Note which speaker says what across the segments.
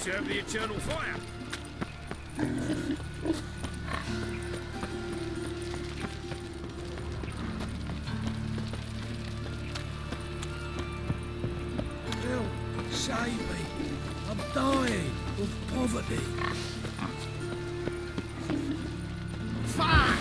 Speaker 1: serve the eternal fire.
Speaker 2: Help, save me. I'm dying of poverty.
Speaker 1: Fuck!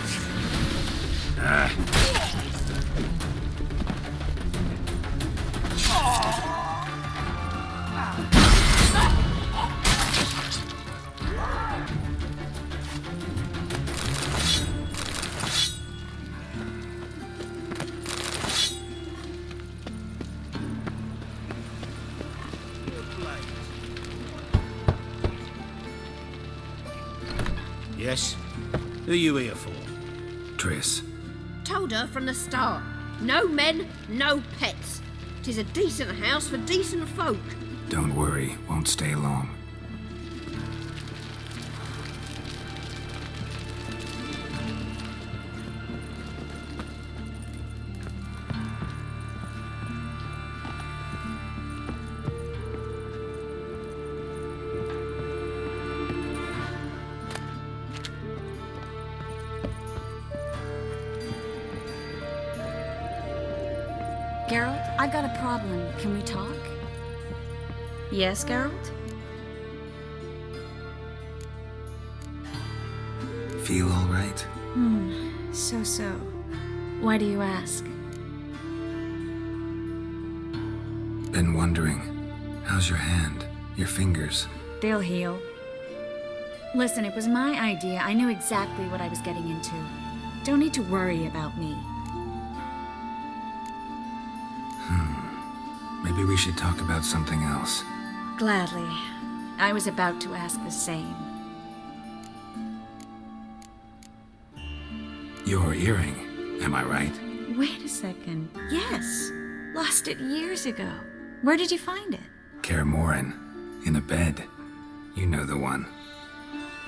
Speaker 1: Yes? Who are you here for?
Speaker 3: Triss.
Speaker 4: Told her from the start. No men, no pets. 'Tis a decent house for decent folk.
Speaker 3: Don't worry, won't stay long.
Speaker 5: Geralt, I've got a problem. Can we talk? Yes, Geralt?
Speaker 3: Feel all right?
Speaker 5: So. Why do you ask?
Speaker 3: Been wondering. How's your hand? Your fingers?
Speaker 5: They'll heal. Listen, it was my idea. I knew exactly what I was getting into. Don't need to worry about me.
Speaker 3: Maybe we should talk about something else.
Speaker 5: Gladly. I was about to ask the same.
Speaker 3: Your earring, am I right?
Speaker 5: Wait a second. Yes. Lost it years ago. Where did you find it?
Speaker 3: Kaer Morhen, in a bed. You know the one.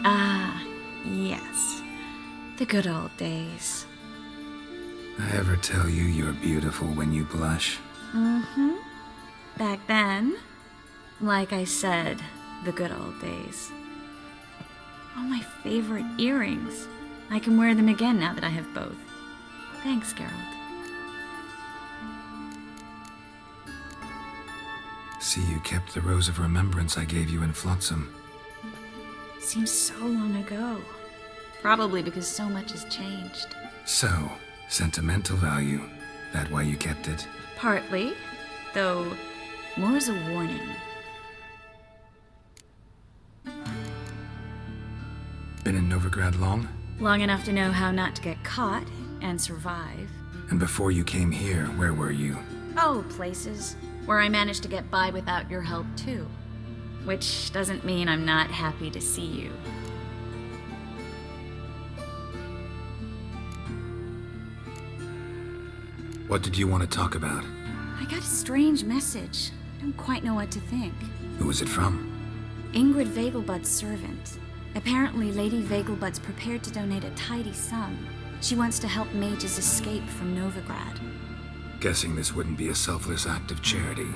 Speaker 5: Ah, yes. The good old days.
Speaker 3: I ever tell you you're beautiful when you blush?
Speaker 5: Mm-hmm. Back then, like I said, the good old days. Oh, my favorite earrings. I can wear them again now that I have both. Thanks, Geralt.
Speaker 3: See, you kept the rose of remembrance I gave you in Flotsam.
Speaker 5: Seems so long ago. Probably because so much has changed.
Speaker 3: So, sentimental value. That why you kept it?
Speaker 5: Partly, though more as a warning.
Speaker 3: Been in Novigrad long?
Speaker 5: Long enough to know how not to get caught and survive.
Speaker 3: And before you came here, where were you?
Speaker 5: Oh, places where I managed to get by without your help too. Which doesn't mean I'm not happy to see you.
Speaker 3: What did you want to talk about?
Speaker 5: I got a strange message. I don't quite know what to think.
Speaker 3: Who was it from?
Speaker 5: Ingrid Vegelbud's servant. Apparently, Lady Vegelbud's prepared to donate a tidy sum. She wants to help mages escape from Novigrad.
Speaker 3: Guessing this wouldn't be a selfless act of charity.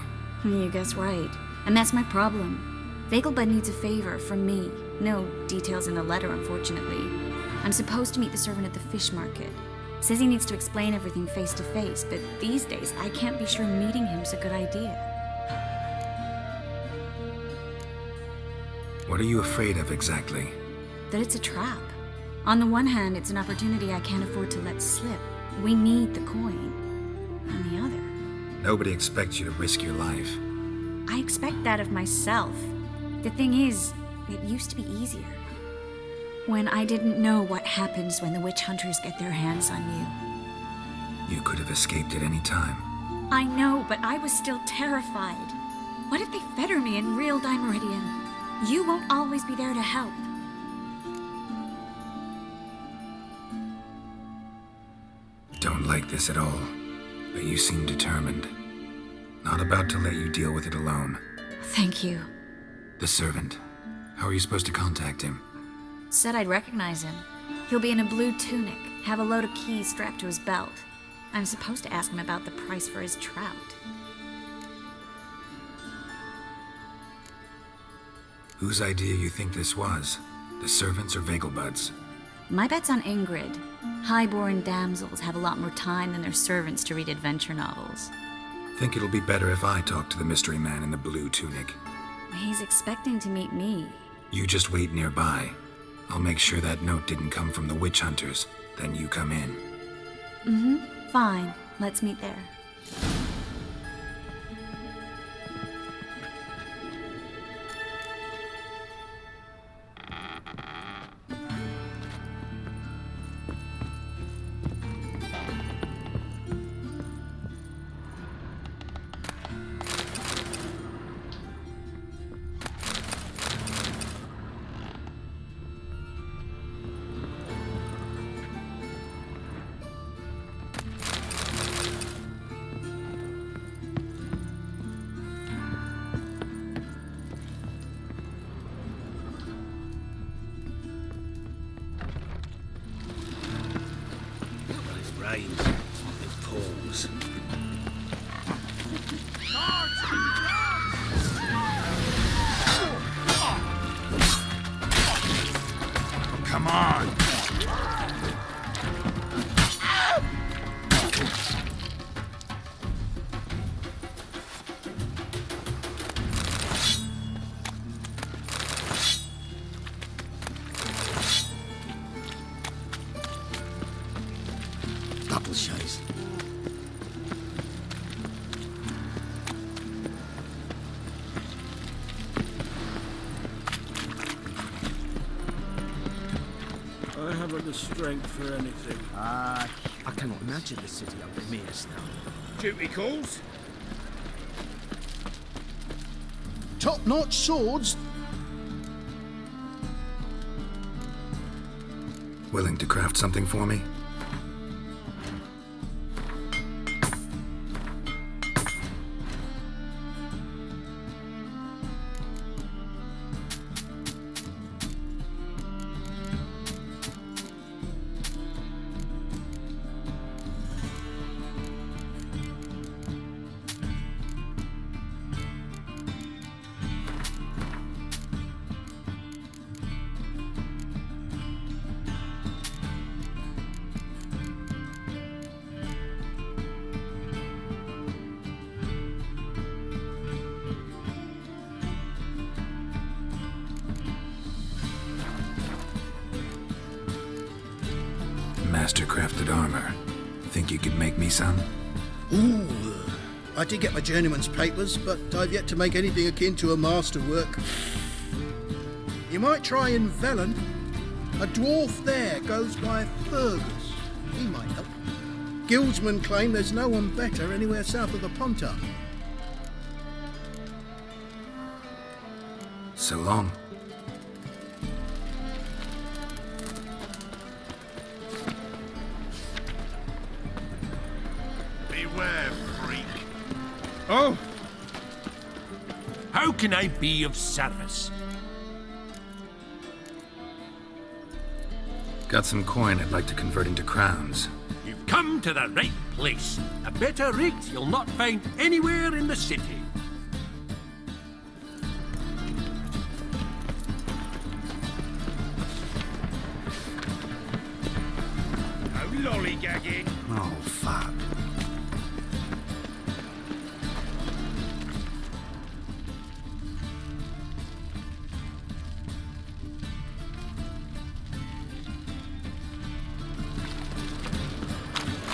Speaker 5: You guess right. And that's my problem. Vegelbud needs a favor from me. No details in the letter, unfortunately. I'm supposed to meet the servant at the fish market. Says he needs to explain everything face to face, but these days I can't be sure meeting him's a good idea.
Speaker 3: What are you afraid of exactly?
Speaker 5: That it's a trap. On the one hand, it's an opportunity I can't afford to let slip. We need the coin. On the other...
Speaker 3: Nobody expects you to risk your life.
Speaker 5: I expect that of myself. The thing is, it used to be easier. When I didn't know what happens when the witch hunters get their hands on you.
Speaker 3: You could have escaped at any time.
Speaker 5: I know, but I was still terrified. What if they fetter me in real Dimeridian? You won't always be there to help.
Speaker 3: Don't like this at all, but you seem determined. Not about to let you deal with it alone.
Speaker 5: Thank you.
Speaker 3: The servant. How are you supposed to contact him?
Speaker 5: Said I'd recognize him. He'll be in a blue tunic, have a load of keys strapped to his belt. I'm supposed to ask him about the price for his trout.
Speaker 3: Whose idea you think this was? The servants or Vegelbud's?
Speaker 5: My bet's on Ingrid. High-born damsels have a lot more time than their servants to read adventure novels.
Speaker 3: Think it'll be better if I talk to the mystery man in the blue tunic.
Speaker 5: He's expecting to meet me.
Speaker 3: You just wait nearby. I'll make sure that note didn't come from the witch hunters. Then you come in.
Speaker 5: Fine. Let's meet there.
Speaker 1: Rains. It pours.
Speaker 3: Come on!
Speaker 1: Double chase.
Speaker 2: I haven't the strength for anything.
Speaker 6: I cannot imagine the city under Mears now.
Speaker 1: Duty calls?
Speaker 6: Top-notch swords?
Speaker 3: Willing to craft something for me? Master-crafted armor. Think you could make me some?
Speaker 7: Ooh, I did get my journeyman's papers, but I've yet to make anything akin to a masterwork. You might try in Velen. A dwarf there goes by Fergus. He might help. Guildsmen claim there's no one better anywhere south of the Pontar.
Speaker 3: So long.
Speaker 1: Beware, freak.
Speaker 2: Oh,
Speaker 1: How can I be of service?
Speaker 3: Got some coin I'd like to convert into crowns.
Speaker 1: You've come to the right place. A better rig you'll not find anywhere in the city. No lollygagging.
Speaker 3: Oh, fuck.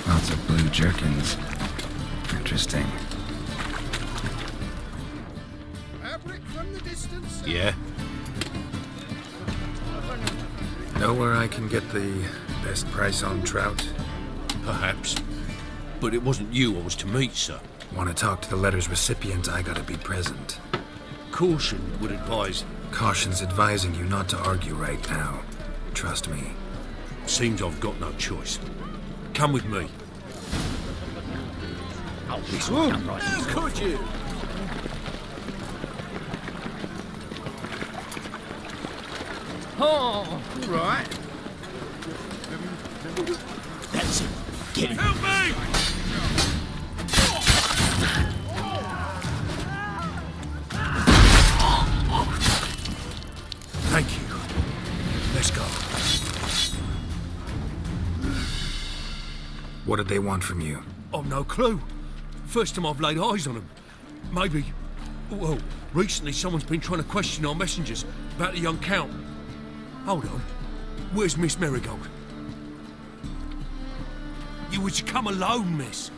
Speaker 3: Lots of blue jerkins. Interesting.
Speaker 7: Fabric from the distance.
Speaker 1: Yeah?
Speaker 3: Know where I can get the best price on trout?
Speaker 1: Perhaps. But it wasn't you I was to meet, sir.
Speaker 3: Want to talk to the letter's recipient, I gotta be present.
Speaker 1: Caution would advise.
Speaker 3: Caution's advising you not to argue right now. Trust me.
Speaker 1: Seems I've got no choice. Come with me.
Speaker 6: How could you?
Speaker 2: oh, right.
Speaker 6: That's it. Get him.
Speaker 1: Help me! Let's go.
Speaker 3: What did they want from you?
Speaker 1: I've no clue. First time I've laid eyes on them. Maybe... Well, recently someone's been trying to question our messengers about the young Count. Hold on. Where's Miss Merigold? You were to come alone, miss.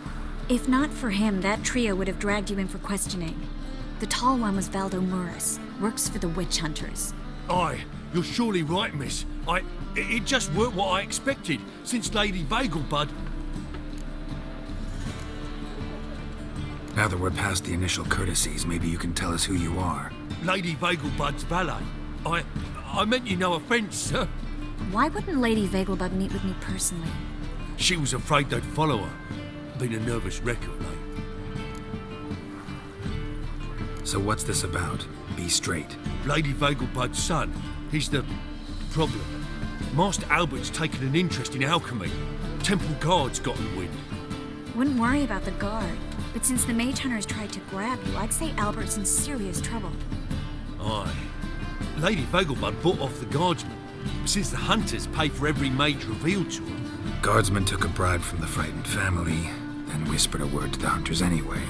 Speaker 5: If not for him, that trio would have dragged you in for questioning. The tall one was Valdo Muris, works for the witch hunters.
Speaker 1: Aye, you're surely right, miss. It just weren't what I expected, since Lady Vegelbud...
Speaker 3: Now that we're past the initial courtesies, maybe you can tell us who you are.
Speaker 1: Lady Vegelbud's valet. I meant you no offence, sir.
Speaker 5: Why wouldn't Lady Vegelbud meet with me personally?
Speaker 1: She was afraid they'd follow her. Been a nervous wreck of late.
Speaker 3: So what's this about? Be straight.
Speaker 1: Lady Vegelbud's son, he's the problem. Master Albert's taken an interest in alchemy. Temple guards got in wind.
Speaker 5: Wouldn't worry about the guard, but since the mage hunters tried to grab you, I'd say Albert's in serious trouble.
Speaker 1: Aye. Lady Vegelbud bought off the guardsmen. Since the hunters pay for every mage revealed to them.
Speaker 3: Guardsmen took a bribe from the frightened family, then whispered a word to the hunters anyway.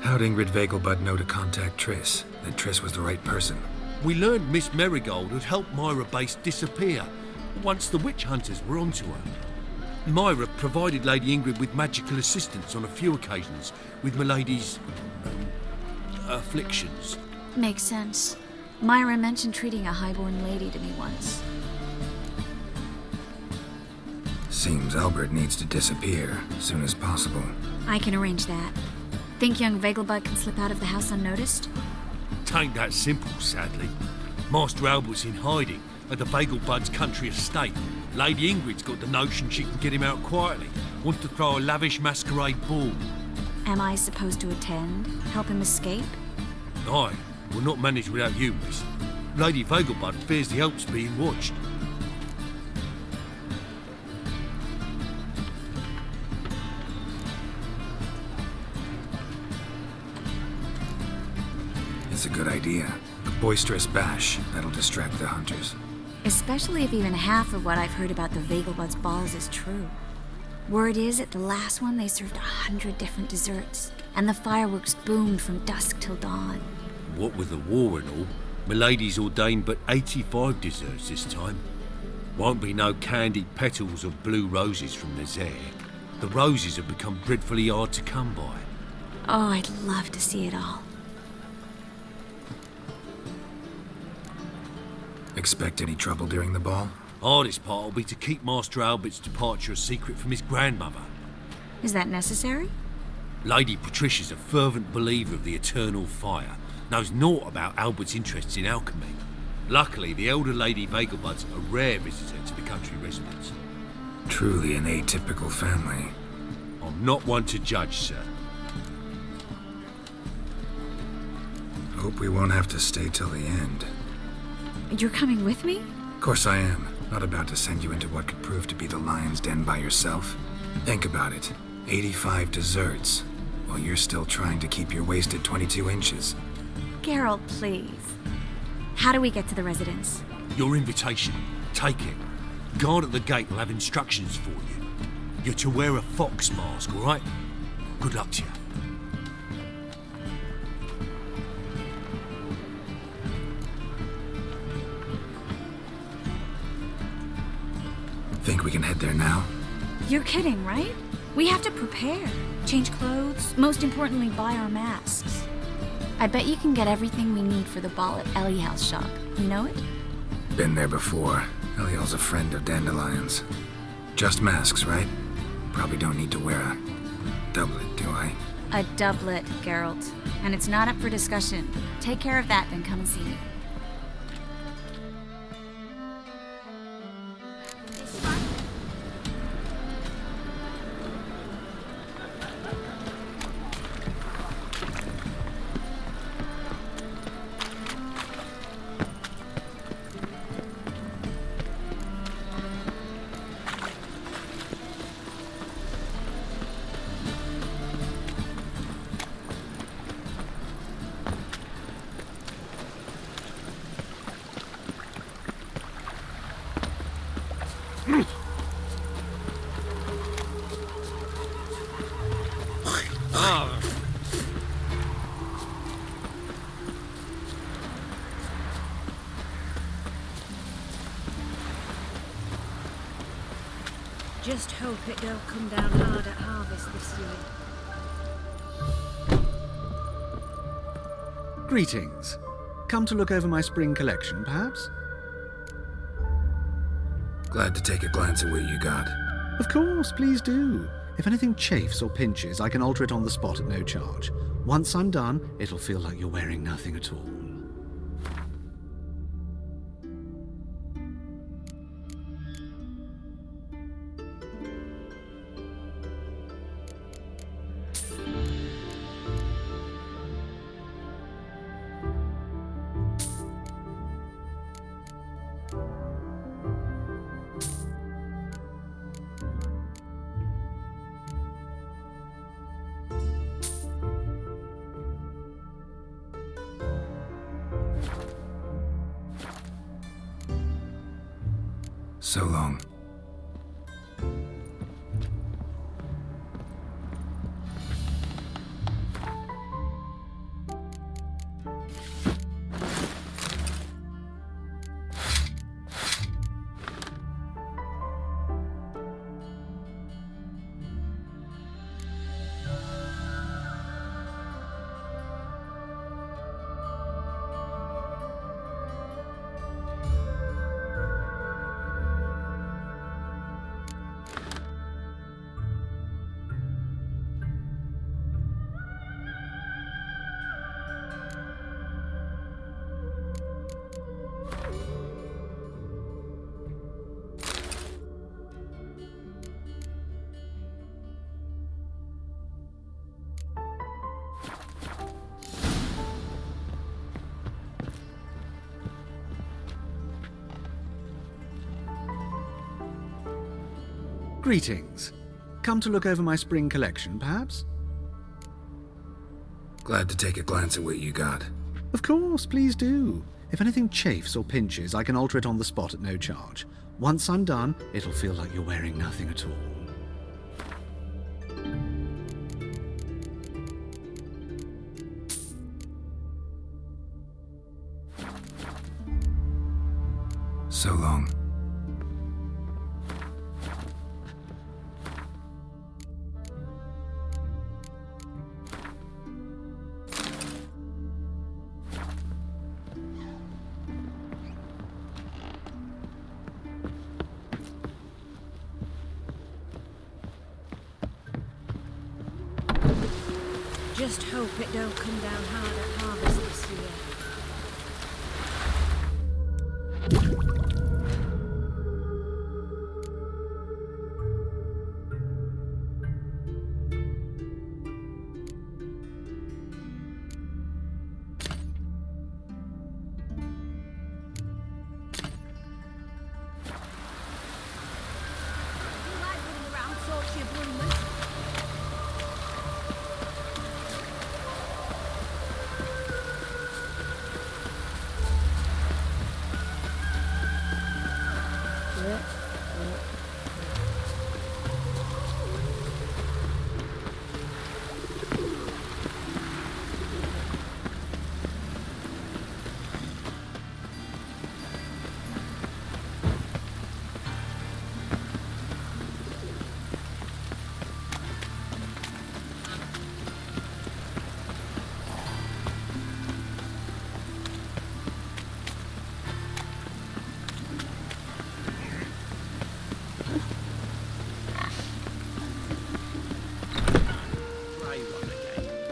Speaker 3: How'd Ingrid Vegelbud know to contact Triss? That Triss was the right person?
Speaker 1: We learned Miss Merigold had helped Myra Base disappear once the witch hunters were onto her. Myra provided Lady Ingrid with magical assistance on a few occasions with Milady's... afflictions.
Speaker 5: Makes sense. Myra mentioned treating a highborn lady to me once.
Speaker 3: Seems Albert needs to disappear as soon as possible.
Speaker 5: I can arrange that. Think young Vegelbud can slip out of the house unnoticed?
Speaker 1: Tain't that simple, sadly. Master Albert's in hiding at the Vegelbud's country estate. Lady Ingrid's got the notion she can get him out quietly. Wants to throw a lavish masquerade ball.
Speaker 5: Am I supposed to attend? Help him escape?
Speaker 1: Aye, we'll not manage without you, miss. Lady Vegelbud fears the Alps being watched.
Speaker 3: It's a good idea. A boisterous bash that'll distract the hunters.
Speaker 5: Especially if even half of what I've heard about the Vegelbud's balls is true. Word is, at the last one they served 100 different desserts, and the fireworks boomed from dusk till dawn.
Speaker 1: What with the war and all, Milady's ordained but 85 desserts this time. Won't be no candied petals of blue roses from the Zare. The roses have become dreadfully hard to come by.
Speaker 5: Oh, I'd love to see it all.
Speaker 3: Expect any trouble during the ball?
Speaker 1: Hardest part will be to keep Master Albert's departure a secret from his grandmother.
Speaker 5: Is that necessary?
Speaker 1: Lady Patricia's a fervent believer of the eternal fire. Knows naught about Albert's interests in alchemy. Luckily, the elder Lady Vegelbud's a rare visitor to the country residence.
Speaker 3: Truly an atypical family.
Speaker 1: I'm not one to judge, sir.
Speaker 3: Hope we won't have to stay till the end.
Speaker 5: You're coming with me?
Speaker 3: Of course I am. Not about to send you into what could prove to be the lion's den by yourself. Think about it. 85 desserts, while you're still trying to keep your waist at 22 inches.
Speaker 5: Geralt, please. How do we get to the residence?
Speaker 1: Your invitation. Take it. Guard at the gate will have instructions for you. You're to wear a fox mask, all right? Good luck to you.
Speaker 3: Think we can head there now?
Speaker 5: You're kidding, right? We have to prepare. Change clothes. Most importantly, buy our masks. I bet you can get everything we need for the ball at Eliel's shop. You know it?
Speaker 3: Been there before. Eliel's a friend of Dandelion's. Just masks, right? Probably don't need to wear a doublet, do I?
Speaker 5: A doublet, Geralt. And it's not up for discussion. Take care of that, then come and see me.
Speaker 4: Just hope it don't come down hard at harvest this year.
Speaker 8: Greetings. Come to look over my spring collection, perhaps?
Speaker 3: Glad to take a glance at what you got.
Speaker 8: Of course, please do. If anything chafes or pinches, I can alter it on the spot at no charge. Once I'm done, it'll feel like you're wearing nothing at all.
Speaker 3: So long.
Speaker 8: Greetings. Come to look over my spring collection, perhaps?
Speaker 3: Glad to take a glance at what you got.
Speaker 8: Of course, please do. If anything chafes or pinches, I can alter it on the spot at no charge. Once I'm done, it'll feel like you're wearing nothing at all.
Speaker 3: So long.
Speaker 4: Just hope it don't come down hard at harvest this year.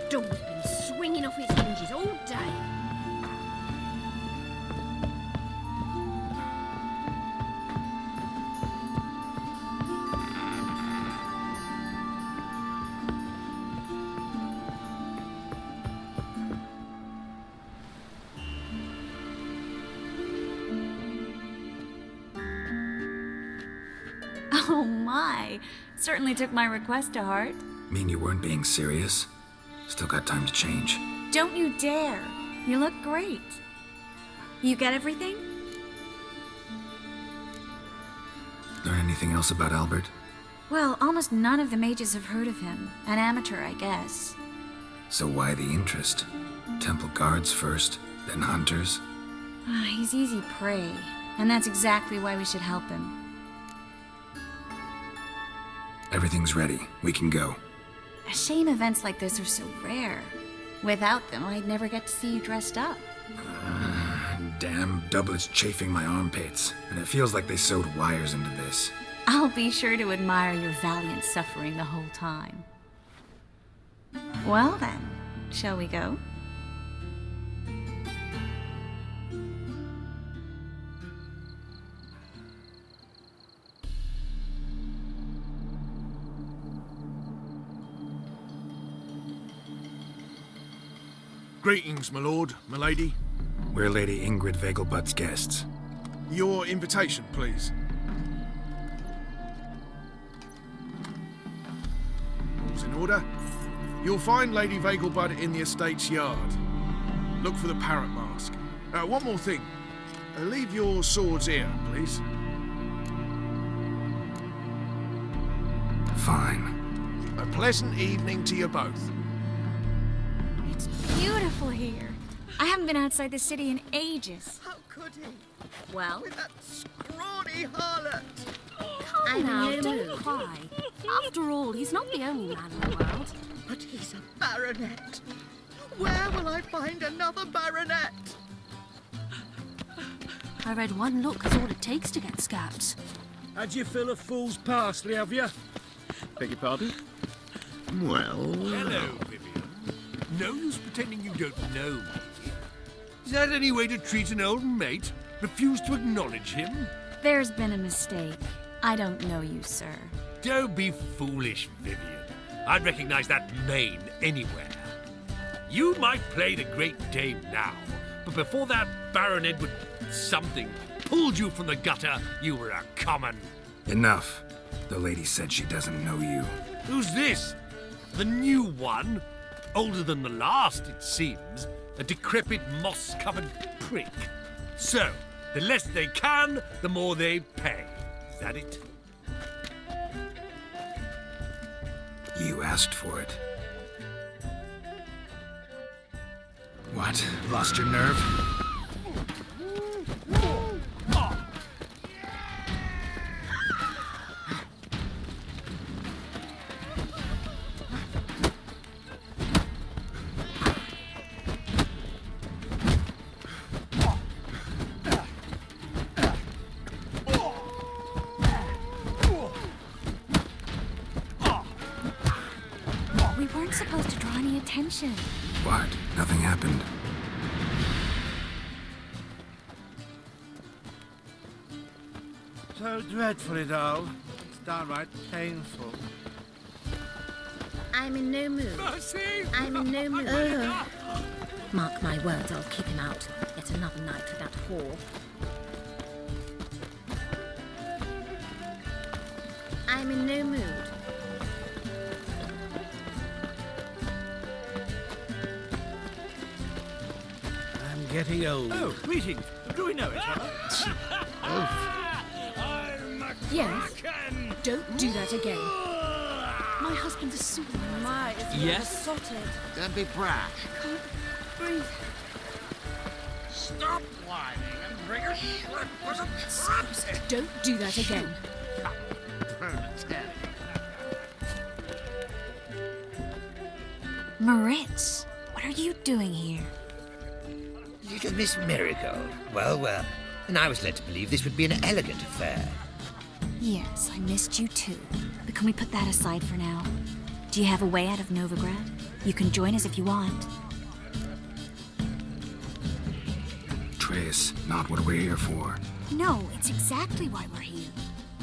Speaker 4: Door's been swinging off its hinges all day.
Speaker 5: Oh my! Certainly took my request to heart.
Speaker 3: Mean you weren't being serious? Still got time to change.
Speaker 5: Don't you dare! You look great. You get everything?
Speaker 3: Learn anything else about Albert?
Speaker 5: Well, almost none of the mages have heard of him. An amateur, I guess.
Speaker 3: So why the interest? Temple guards first, then hunters?
Speaker 5: He's easy prey, and that's exactly why we should help him.
Speaker 3: Everything's ready. We can go.
Speaker 5: A shame events like this are so rare. Without them, I'd never get to see you dressed up.
Speaker 3: Damn doublets chafing my armpits, and it feels like they sewed wires into this.
Speaker 5: I'll be sure to admire your valiant suffering the whole time. Well then, shall we go?
Speaker 2: Greetings, my lord, my lady.
Speaker 3: We're Lady Ingrid Vegelbud's guests.
Speaker 2: Your invitation, please. All's in order. You'll find Lady Vegelbud in the estate's yard. Look for the parrot mask. One more thing. Leave your swords here, please.
Speaker 3: Fine.
Speaker 2: A pleasant evening to you both.
Speaker 5: It's beautiful here. I haven't been outside the city in ages.
Speaker 9: How could he?
Speaker 5: Well,
Speaker 9: With that scrawny harlot!
Speaker 5: calm now,
Speaker 4: no
Speaker 5: don't
Speaker 4: mood.
Speaker 5: cry. After all, he's not the only man in the world.
Speaker 9: But he's a baronet. Where will I find another baronet?
Speaker 10: I read one look is all it takes to get scabs.
Speaker 2: Had you fill a fool's parsley, have you?
Speaker 6: Beg your pardon?
Speaker 1: Hello, Vivian. No use pretending you don't know me. Is that any way to treat an old mate? Refuse to acknowledge him?
Speaker 5: There's been a mistake. I don't know you, sir.
Speaker 1: Don't be foolish, Vivian. I'd recognize that mane anywhere. You might play the great dame now, but before that Baron Edward something pulled you from the gutter, you were a common.
Speaker 3: Enough. The lady said she doesn't know you.
Speaker 1: Who's this? The new one? Older than the last, it seems. A decrepit, moss-covered prick. So, the less they can, the more they pay. Is that it?
Speaker 3: You asked for it. What? Lost your nerve?
Speaker 5: We weren't supposed to draw any attention.
Speaker 3: What? Nothing happened.
Speaker 2: So dreadfully dull. It's downright painful.
Speaker 4: I'm in no mood. I'm in no mood. Mark my words, I'll keep him out. Yet another night with that whore. I'm in no mood.
Speaker 2: I'm getting old.
Speaker 6: Oh, greetings. Do we know each other?
Speaker 10: Yes. Don't do that again. My husband's a super. My, it's
Speaker 6: Yes?
Speaker 10: besotted.
Speaker 11: Don't be brash.
Speaker 10: Can't breathe.
Speaker 11: Stop whining and bring a shrimp with a trumpet.
Speaker 10: Don't do that again.
Speaker 5: Moritz, what are you doing here?
Speaker 11: Little Miss Merigold. Well, well. And I was led to believe this would be an elegant affair.
Speaker 5: Yes, I missed you too. But can we put that aside for now? Do you have a way out of Novigrad? You can join us if you want.
Speaker 3: Triss, not what we're here for.
Speaker 5: No, it's exactly why we're here.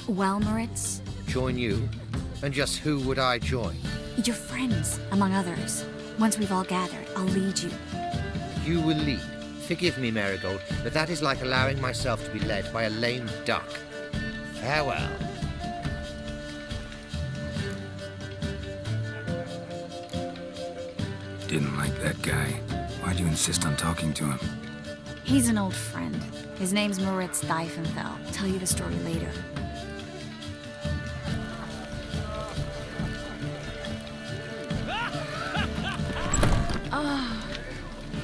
Speaker 5: Well, Moritz,
Speaker 11: Join you? And just who would I join?
Speaker 5: your friends, among others. Once we've all gathered, I'll lead you.
Speaker 11: You will lead. Forgive me, Merigold, but that is like allowing myself to be led by a lame duck. Farewell.
Speaker 3: Didn't like that guy. Why'd you insist on talking to him?
Speaker 5: He's an old friend. His name's Moritz Diefenthal. I'll tell you the story later. Oh,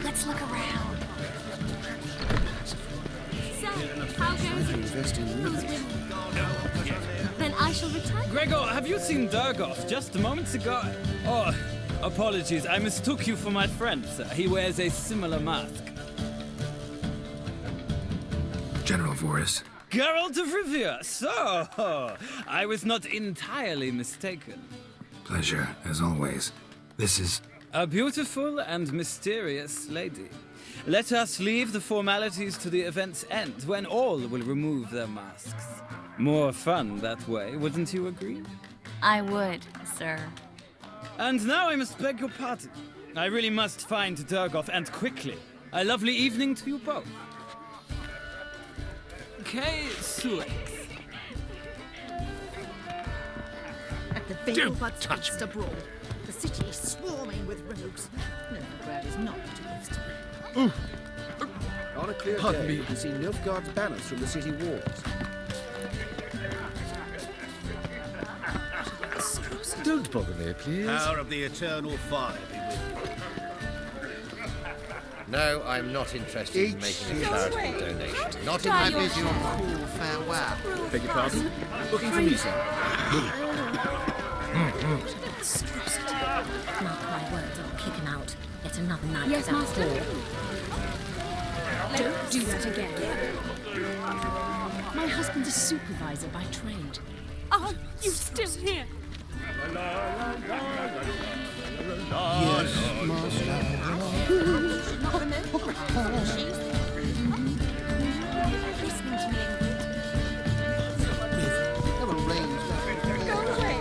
Speaker 5: let's look around.
Speaker 10: So, how goes it? Who's winning? Then I I shall retire.
Speaker 12: Gregor, have you seen Durgoff just moments ago? Oh, apologies. I mistook you for my friend, sir. He wears a similar mask.
Speaker 3: General Voris.
Speaker 12: Geralt of Rivia. So, I was not entirely mistaken.
Speaker 3: Pleasure, as always. This is...
Speaker 12: A beautiful and mysterious lady. Let us leave the formalities to the event's end, when all will remove their masks. More fun that way, wouldn't you agree?
Speaker 5: I would, sir.
Speaker 12: And now I must beg your pardon. I really must find Durgoff, and quickly. A lovely evening to you both. K. Suix.
Speaker 9: At the Veilbud Dijkstra brawl, the city is swarming with rogues. Merigold is not what it used to be.
Speaker 6: On a clear day, you can see Nilfgaard's banners from the city walls. Don't bother me, please.
Speaker 13: Power of the eternal fire be with you.
Speaker 11: No, I'm not interested in making a charitable donation. Not in
Speaker 9: I
Speaker 11: my
Speaker 9: bid
Speaker 11: business.
Speaker 9: you a cool farewell.
Speaker 6: Beg your pardon? Looking for me, sir?
Speaker 4: Mark my words, I'll kick him out. Yet another night
Speaker 10: Yes,
Speaker 4: without
Speaker 10: Master.
Speaker 4: war.
Speaker 10: Don't do that again. My husband's a supervisor by trade. Are you still here?
Speaker 7: Yes, Master.
Speaker 9: Not remember. She's listening to me,
Speaker 7: Never rains that.
Speaker 9: Go away.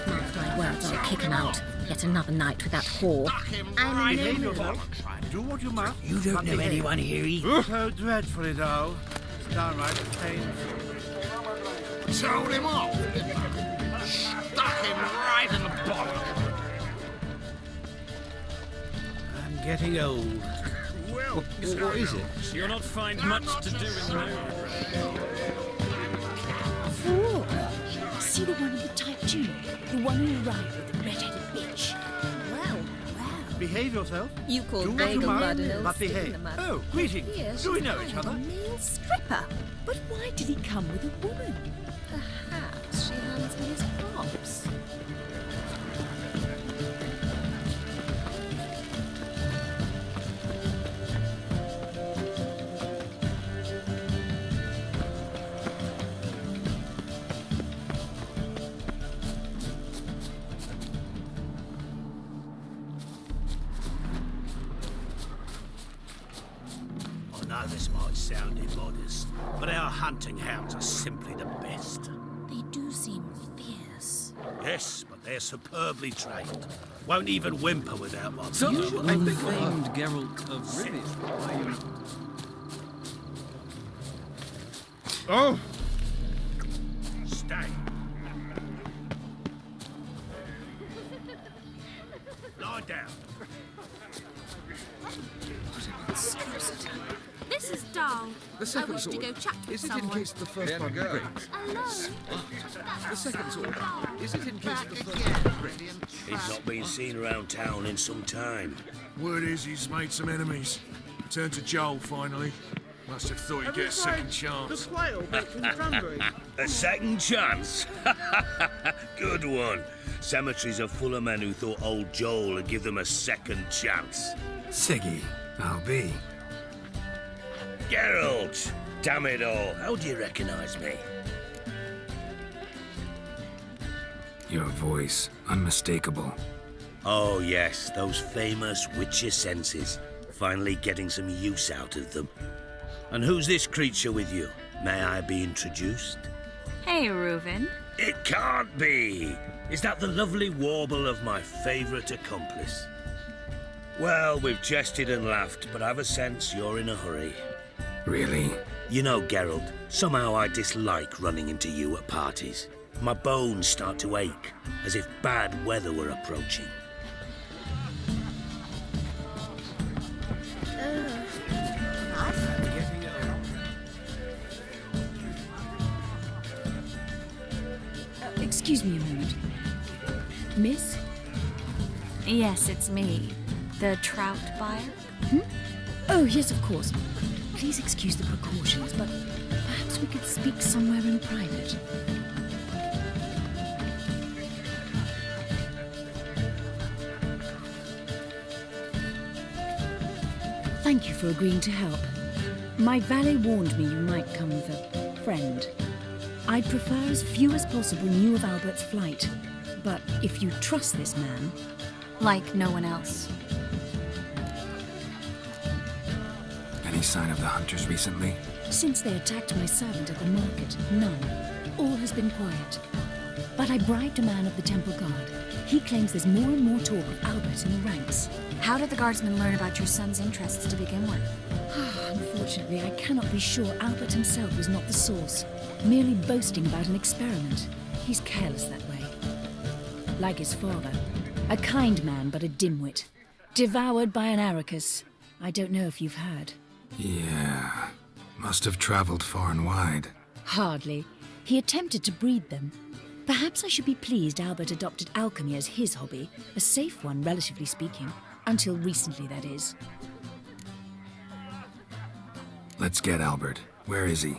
Speaker 4: Mark my words, I'll kick him out. Yet another night with that whore. I'm in no mood.
Speaker 13: Do what you must.
Speaker 1: You don't know anyone here either.
Speaker 13: So dreadfully dull. It's downright painful. Told him off. Stuck him right in the bollock. I'm getting old.
Speaker 6: Well, what is it?
Speaker 12: You'll not find much to do in the morning.
Speaker 10: Oh, see the one in the tight tunic? The one who arrived with the red-headed bitch.
Speaker 9: Well,
Speaker 13: Behave yourself.
Speaker 9: you call
Speaker 13: Do what you must,
Speaker 9: Veilbud an
Speaker 13: but
Speaker 9: old stick in
Speaker 13: behave.
Speaker 9: the mud.
Speaker 13: Oh, greetings.
Speaker 9: Yes,
Speaker 13: Do we know each other?
Speaker 9: a male stripper.
Speaker 10: But why did he come with a woman?
Speaker 9: Perhaps she hands him his props.
Speaker 13: I know this might sound immodest, but our hunting hounds are simply the best.
Speaker 4: They do seem fierce.
Speaker 13: Yes, but they're superbly trained. Won't even whimper without one.
Speaker 12: So, unfamed Geralt of Rivia, are you?
Speaker 2: Oh!
Speaker 13: Stay. Lie down.
Speaker 10: This is dull.
Speaker 6: The second sword. Is it in case the first one breaks? The second sword. Is it in case the first one breaks?
Speaker 1: He's not been seen around town in some time.
Speaker 2: Word is he's made some enemies. Turned to Joel, finally. Must have thought he'd get a second chance.
Speaker 1: A second chance? Good one. Cemeteries are full of men who thought old Joel would give them a second chance.
Speaker 3: Siggy, I'll be.
Speaker 1: Geralt! Damn it all, how do you recognize me?
Speaker 3: Your voice, unmistakable.
Speaker 1: Oh yes, those famous Witcher senses. Finally getting some use out of them. And who's this creature with you? May I be introduced?
Speaker 5: Hey, Reuven.
Speaker 1: It can't be! Is that the lovely warble of my favourite accomplice? Well, we've jested and laughed, but I've a sense you're in a hurry.
Speaker 3: Really?
Speaker 1: You know, Geralt, somehow I dislike running into you at parties. My bones start to ache, as if bad weather were approaching.
Speaker 10: Excuse me a moment. Miss?
Speaker 5: Yes, it's me. The trout buyer?
Speaker 10: Oh, yes, of course. Please excuse the precautions, but perhaps we could speak somewhere in private. Thank you for agreeing to help. My valet warned me you might come with a friend. I'd prefer as few as possible knew of Albert's flight. But if you trust this man...
Speaker 5: Like no one else.
Speaker 3: Any sign of the hunters recently?
Speaker 10: Since they attacked my servant at the market, none. All has been quiet. But I bribed a man of the Temple Guard. He claims there's more and more talk of Albert in the ranks.
Speaker 5: How did the guardsmen learn about your son's interests to begin with?
Speaker 10: Unfortunately, I cannot be sure Albert himself was not the source, merely boasting about an experiment. He's careless that way. Like his father. A kind man, but a dimwit. Devoured by an Arrakis. I don't know if you've heard.
Speaker 3: Yeah. Must have traveled far and wide.
Speaker 10: Hardly. He attempted to breed them. Perhaps I should be pleased Albert adopted alchemy as his hobby. A safe one, relatively speaking. Until recently, that is.
Speaker 3: Let's get Albert. Where is he?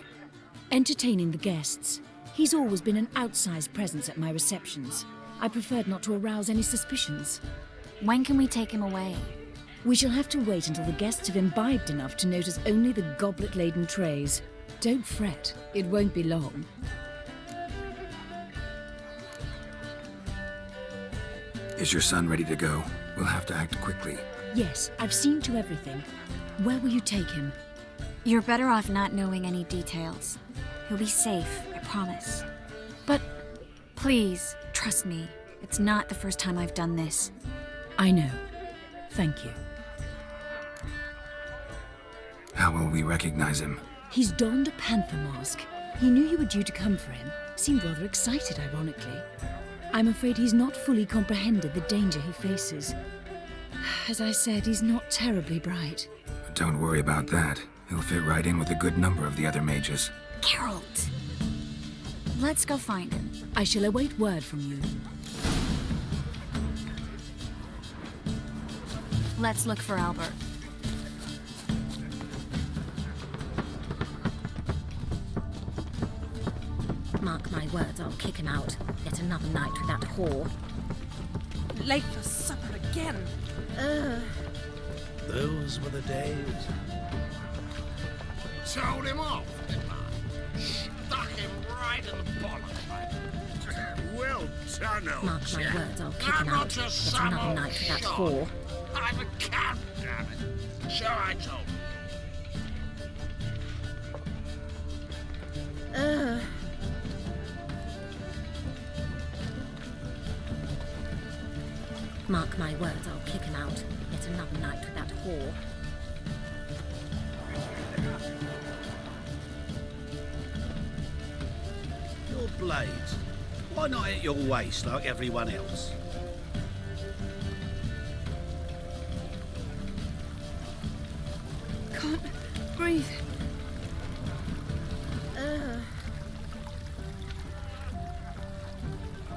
Speaker 10: Entertaining the guests. He's always been an outsized presence at my receptions. I preferred not to arouse any suspicions.
Speaker 5: When can we take him away?
Speaker 10: We shall have to wait until the guests have imbibed enough to notice only the goblet-laden trays. Don't fret, it won't be long.
Speaker 3: Is your son ready to go? We'll have to act quickly.
Speaker 10: Yes, I've seen to everything. Where will you take him?
Speaker 5: You're better off not knowing any details. He'll be safe, I promise.
Speaker 10: But...
Speaker 5: Please, trust me. It's not the first time I've done this.
Speaker 10: I know. Thank you.
Speaker 3: How will we recognize him?
Speaker 10: He's donned a panther mask. He knew you were due to come for him. Seemed rather excited, ironically. I'm afraid he's not fully comprehended the danger he faces. As I said, he's not terribly bright.
Speaker 3: Don't worry about that. He'll fit right in with a good number of the other mages.
Speaker 5: Geralt! Let's go find him.
Speaker 10: I shall await word from you.
Speaker 5: Let's look for Albert.
Speaker 4: Mark my words, I'll kick him out. Yet another night with that whore.
Speaker 9: Late for supper again.
Speaker 13: Those were the days.
Speaker 6: Told him off, didn't I? Stuck him right in the bollock. Well done, old
Speaker 4: Mark my words, I'll kick him out. Yet another night with that whore.
Speaker 6: I'm a cat, damn it. Sure I told him.
Speaker 4: Mark my words, I'll kick him out. Yet another night with that whore.
Speaker 13: Your blades. Why not at your waist like everyone else?
Speaker 10: Can't breathe.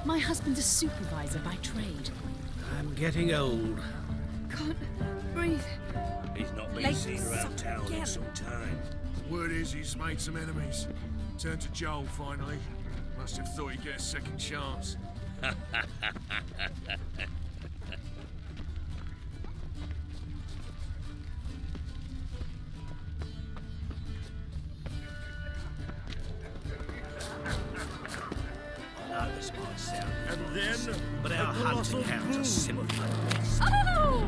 Speaker 10: My husband's a supervisor by trade.
Speaker 13: I'm getting old.
Speaker 10: Can't breathe.
Speaker 13: He's not been
Speaker 9: Late
Speaker 13: seen
Speaker 9: for
Speaker 13: around
Speaker 9: supper
Speaker 13: town
Speaker 9: again.
Speaker 13: in some time.
Speaker 2: Word is he's made some enemies. Turned to Joel finally. Must have thought he'd get a second chance.
Speaker 13: I know this might sound
Speaker 2: And then,
Speaker 13: but our hunting hounds are simple.
Speaker 9: Oh!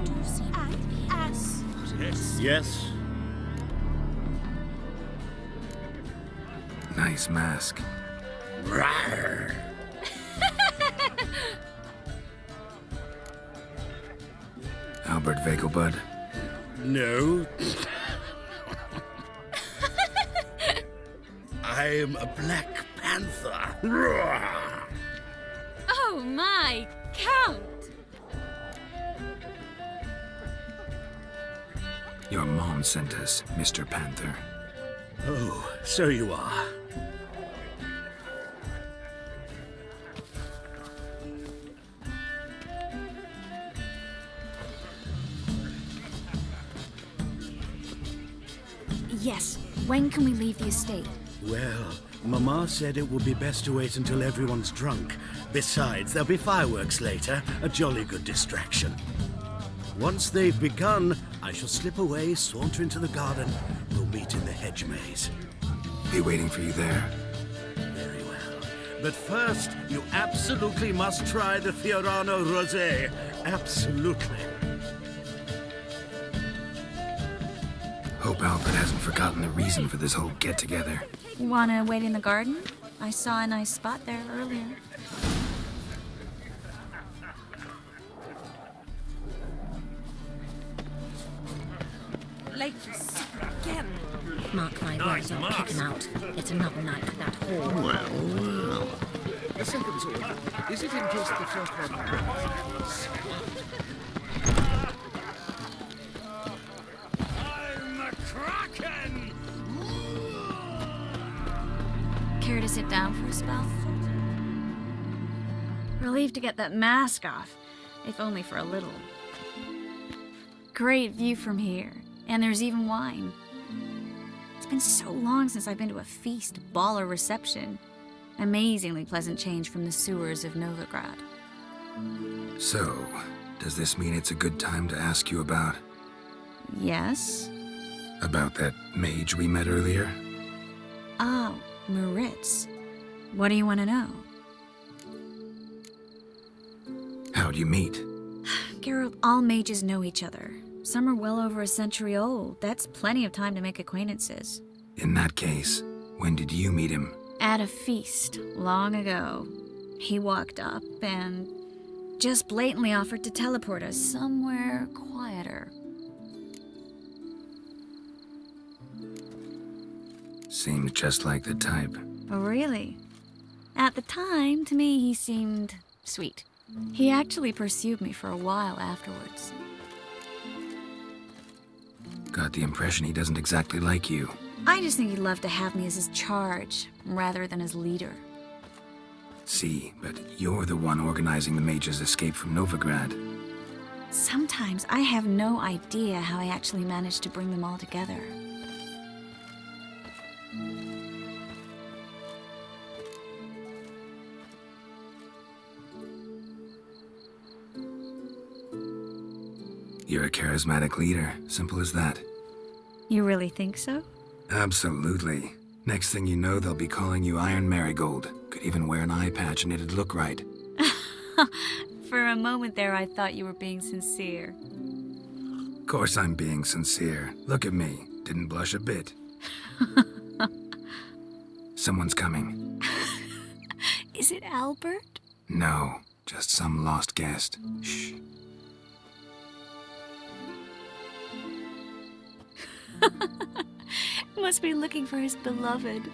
Speaker 13: Yes.
Speaker 3: Nice mask.
Speaker 13: Rawr.
Speaker 3: Albert Vegelbud.
Speaker 13: No. I am a Black Panther. Rawr.
Speaker 5: Oh my, Count!
Speaker 3: Your mom sent us, Mr. Panther.
Speaker 13: Oh, so you are.
Speaker 5: Yes, when can we leave the estate?
Speaker 13: Well, Mama said it would be best to wait until everyone's drunk. Besides, there'll be fireworks later, a jolly good distraction.
Speaker 14: Once they've begun, I shall slip away, saunter into the garden. We'll meet in the hedge maze.
Speaker 3: Be waiting for you there.
Speaker 14: Very well. But first, you absolutely must try the Fiorano Rosé. Absolutely.
Speaker 3: Hope Albert hasn't forgotten the reason for this whole get-together.
Speaker 5: Wanna wait in the garden? I saw a nice spot there earlier.
Speaker 9: Late for supper again.
Speaker 4: Mark my words, I'll kick him out. Yet another night for that whore.
Speaker 6: Well. The second order. Is it in case the first one breaks?
Speaker 1: I'm a kraken!
Speaker 5: Care to sit down for a spell? Relieved to get that mask off, if only for a little. Great view from here, and there's even wine. It's been so long since I've been to a feast, ball, or reception. Amazingly pleasant change from the sewers of Novigrad.
Speaker 3: So, does this mean it's a good time to ask you about...
Speaker 5: Yes?
Speaker 3: About that mage we met earlier?
Speaker 5: Oh, Moritz. What do you want to know?
Speaker 3: How'd you meet?
Speaker 5: Geralt, all mages know each other. Some are well over a century old. That's plenty of time to make acquaintances.
Speaker 3: In that case, when did you meet him?
Speaker 5: At a feast, long ago. He walked up and just blatantly offered to teleport us somewhere quieter.
Speaker 3: Seems just like the type.
Speaker 5: Oh, really? At the time, to me, he seemed sweet. He actually pursued me for a while afterwards.
Speaker 3: Got the impression he doesn't exactly like you.
Speaker 5: I just think he'd love to have me as his charge, rather than his leader.
Speaker 3: See, but you're the one organizing the mage's escape from Novigrad.
Speaker 5: Sometimes I have no idea how I actually managed to bring them all together.
Speaker 3: You're a charismatic leader, simple as that.
Speaker 5: You really think so?
Speaker 3: Absolutely. Next thing you know, they'll be calling you Iron Merigold. Could even wear an eye patch and it'd look right.
Speaker 5: For a moment there, I thought you were being sincere.
Speaker 3: Of course I'm being sincere. Look at me. Didn't blush a bit. Someone's coming.
Speaker 5: Is it Albert?
Speaker 3: No, just some lost guest. Shh.
Speaker 5: Must be looking for his beloved.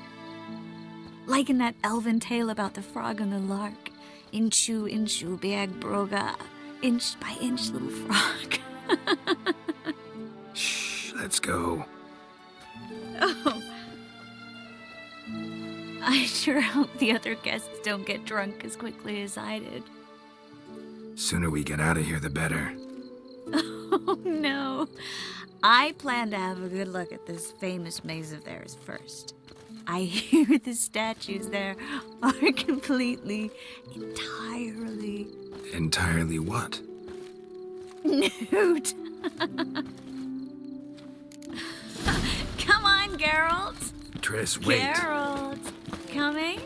Speaker 5: Like in that elven tale about the frog and the lark. Inchu, inchu, beag broga. Inch by inch, little frog.
Speaker 3: Shh, let's go.
Speaker 5: Oh. I sure hope the other guests don't get drunk as quickly as I did.
Speaker 3: Sooner we get out of here, the better.
Speaker 5: Oh, no. I plan to have a good look at this famous maze of theirs first. I hear the statues there are completely, entirely...
Speaker 3: Entirely what?
Speaker 5: Nude. Come on, Geralt.
Speaker 3: Triss, wait.
Speaker 5: Geralt. Coming?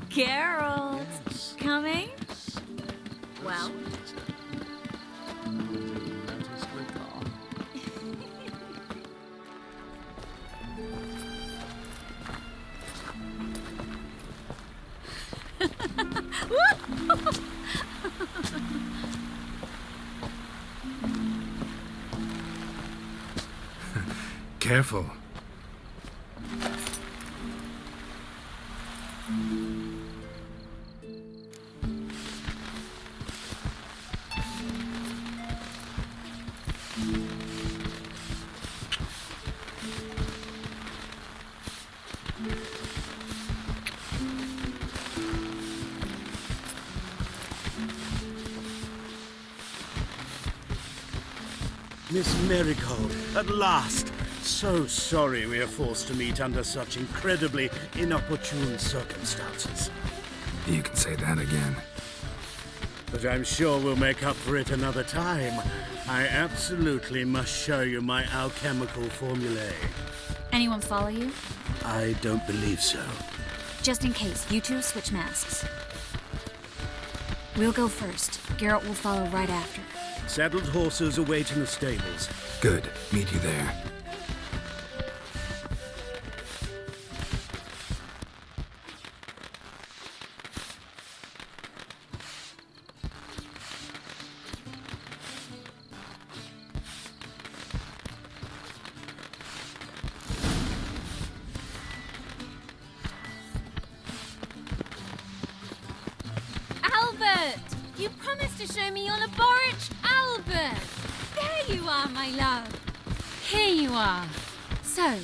Speaker 5: Geralt, coming? Well?
Speaker 3: Careful.
Speaker 14: Miss Merigold, at last. So sorry we are forced to meet under such incredibly inopportune circumstances.
Speaker 3: You can say that again.
Speaker 14: But I'm sure we'll make up for it another time. I absolutely must show you my alchemical formulae.
Speaker 5: Anyone follow you?
Speaker 14: I don't believe so.
Speaker 5: Just in case, you two switch masks. We'll go first. Geralt will follow right after.
Speaker 14: Saddled horses await in the stables.
Speaker 3: Good. Meet you there.
Speaker 15: Albert! You promised to show me your laboratory, Albert! There you are, my love. Here you are. So,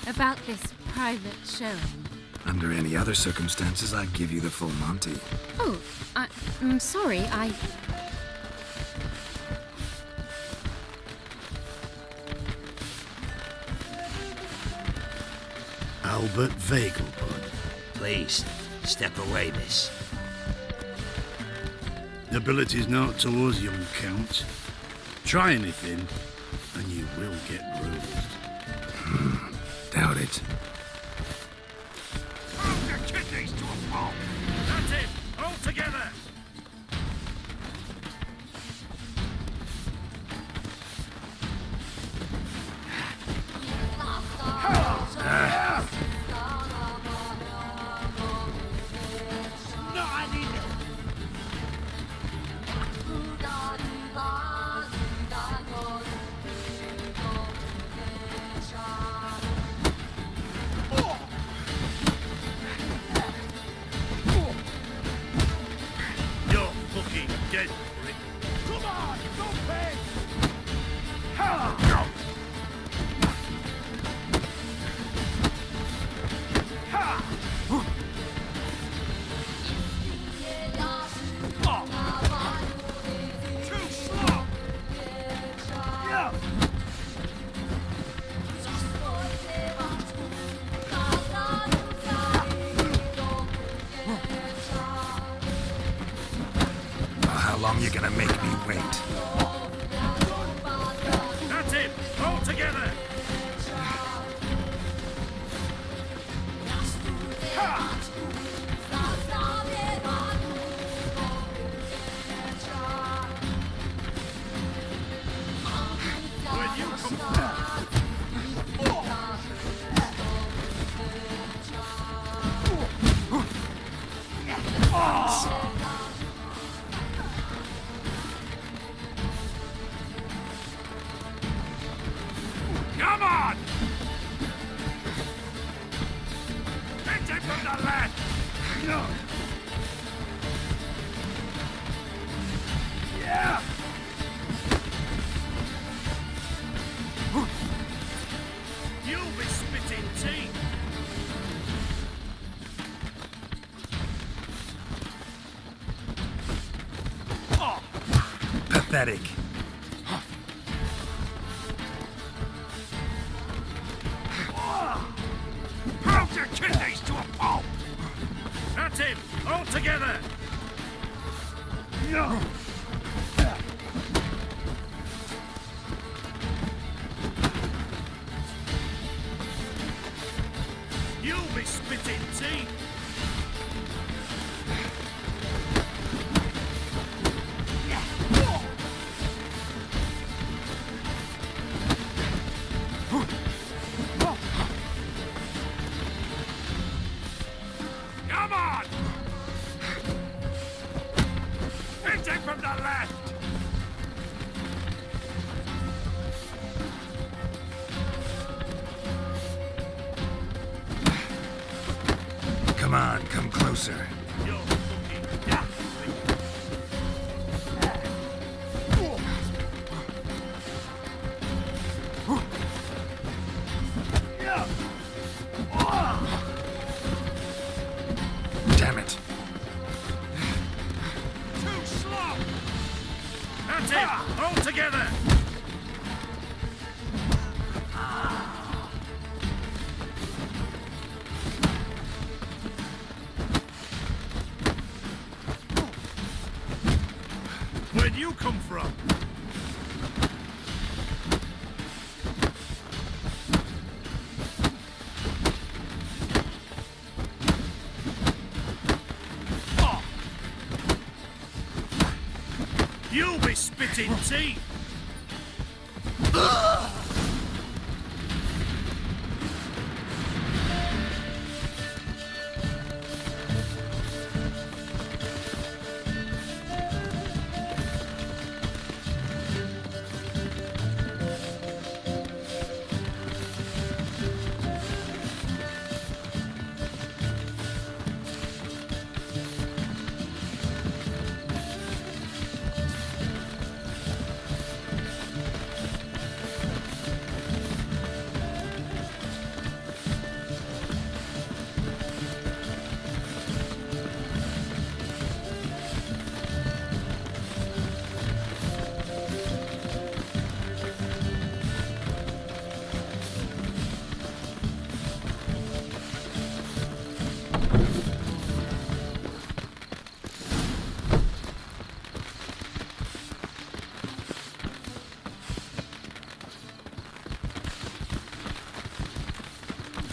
Speaker 15: about this private showing.
Speaker 3: Under any other circumstances, I'd give you the full Monty.
Speaker 4: Oh, I'm sorry,
Speaker 14: Albert Vegelbud.
Speaker 16: Please, step away, miss.
Speaker 14: Nobility's not towards young Count. Try anything, and you will get bruised.
Speaker 3: Doubt it.
Speaker 14: Move your kidneys to a pulp! That's it! All together! Dead for it. Come on, don't pay! Ha! Ha! Too slow! Yeah!
Speaker 3: How long you gonna make me wait?
Speaker 14: That's it! All together! When you come Come on! Hit him from the left! No! Yeah! You'll be spitting teeth! Oh.
Speaker 3: Pathetic.
Speaker 14: Pound your kidneys to a pulp! That's it! All together! No! You'll be spitting teeth! Come on! Hit him from the left!
Speaker 3: Come on, come closer.
Speaker 14: You're fucking ghastly.
Speaker 3: Damn it.
Speaker 14: Too slow! That's it! All together!
Speaker 2: from? You'll be spitting teeth!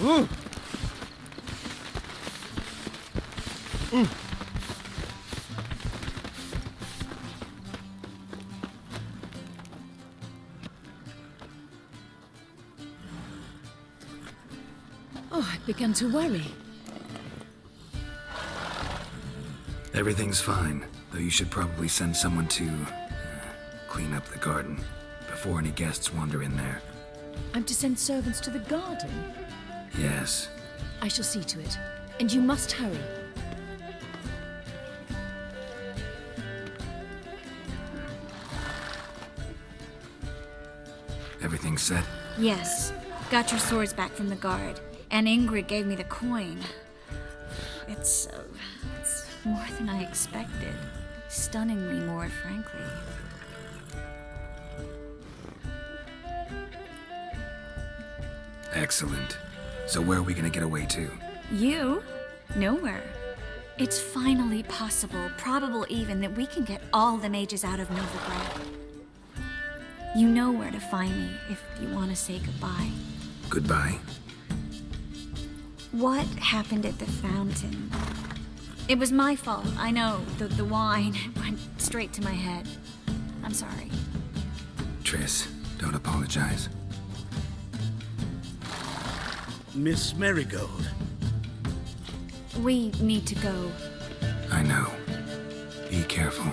Speaker 12: Ooh.
Speaker 10: Oh, I began to worry.
Speaker 3: Everything's fine, though you should probably send someone to clean up the garden before any guests wander in there.
Speaker 10: I'm to send servants to the garden?
Speaker 3: Yes.
Speaker 10: I shall see to it. And you must hurry.
Speaker 3: Everything set?
Speaker 5: Yes. Got your swords back from the guard. And Ingrid gave me the coin. It's more than I expected. Stunningly more, frankly.
Speaker 3: Excellent. So where are we gonna get away to?
Speaker 5: You? Nowhere. It's finally possible, probable even, that we can get all the mages out of Novigrad. You know where to find me if you want to say goodbye.
Speaker 3: Goodbye?
Speaker 5: What happened at the fountain? It was my fault, I know. The wine went straight to my head. I'm sorry.
Speaker 3: Triss, don't apologize.
Speaker 14: Miss Merigold.
Speaker 5: We need to go.
Speaker 3: I know. Be careful.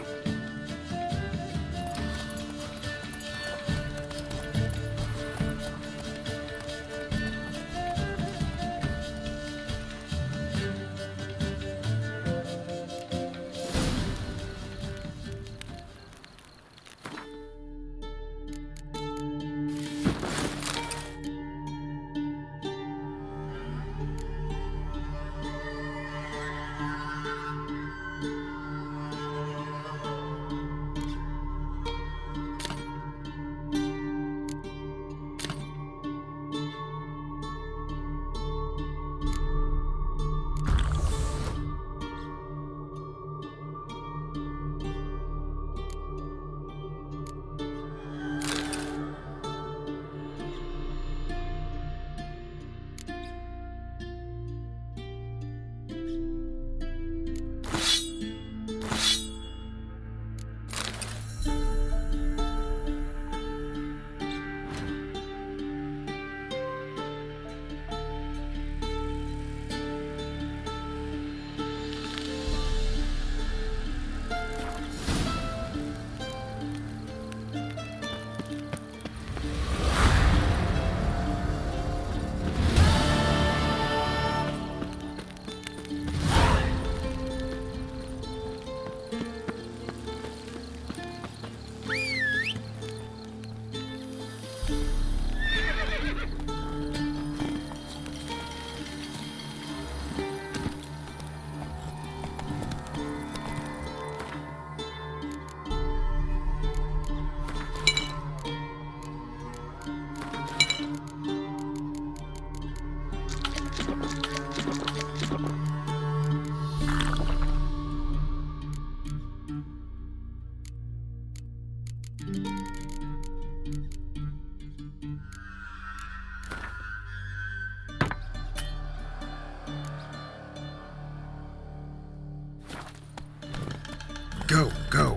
Speaker 3: Go, go.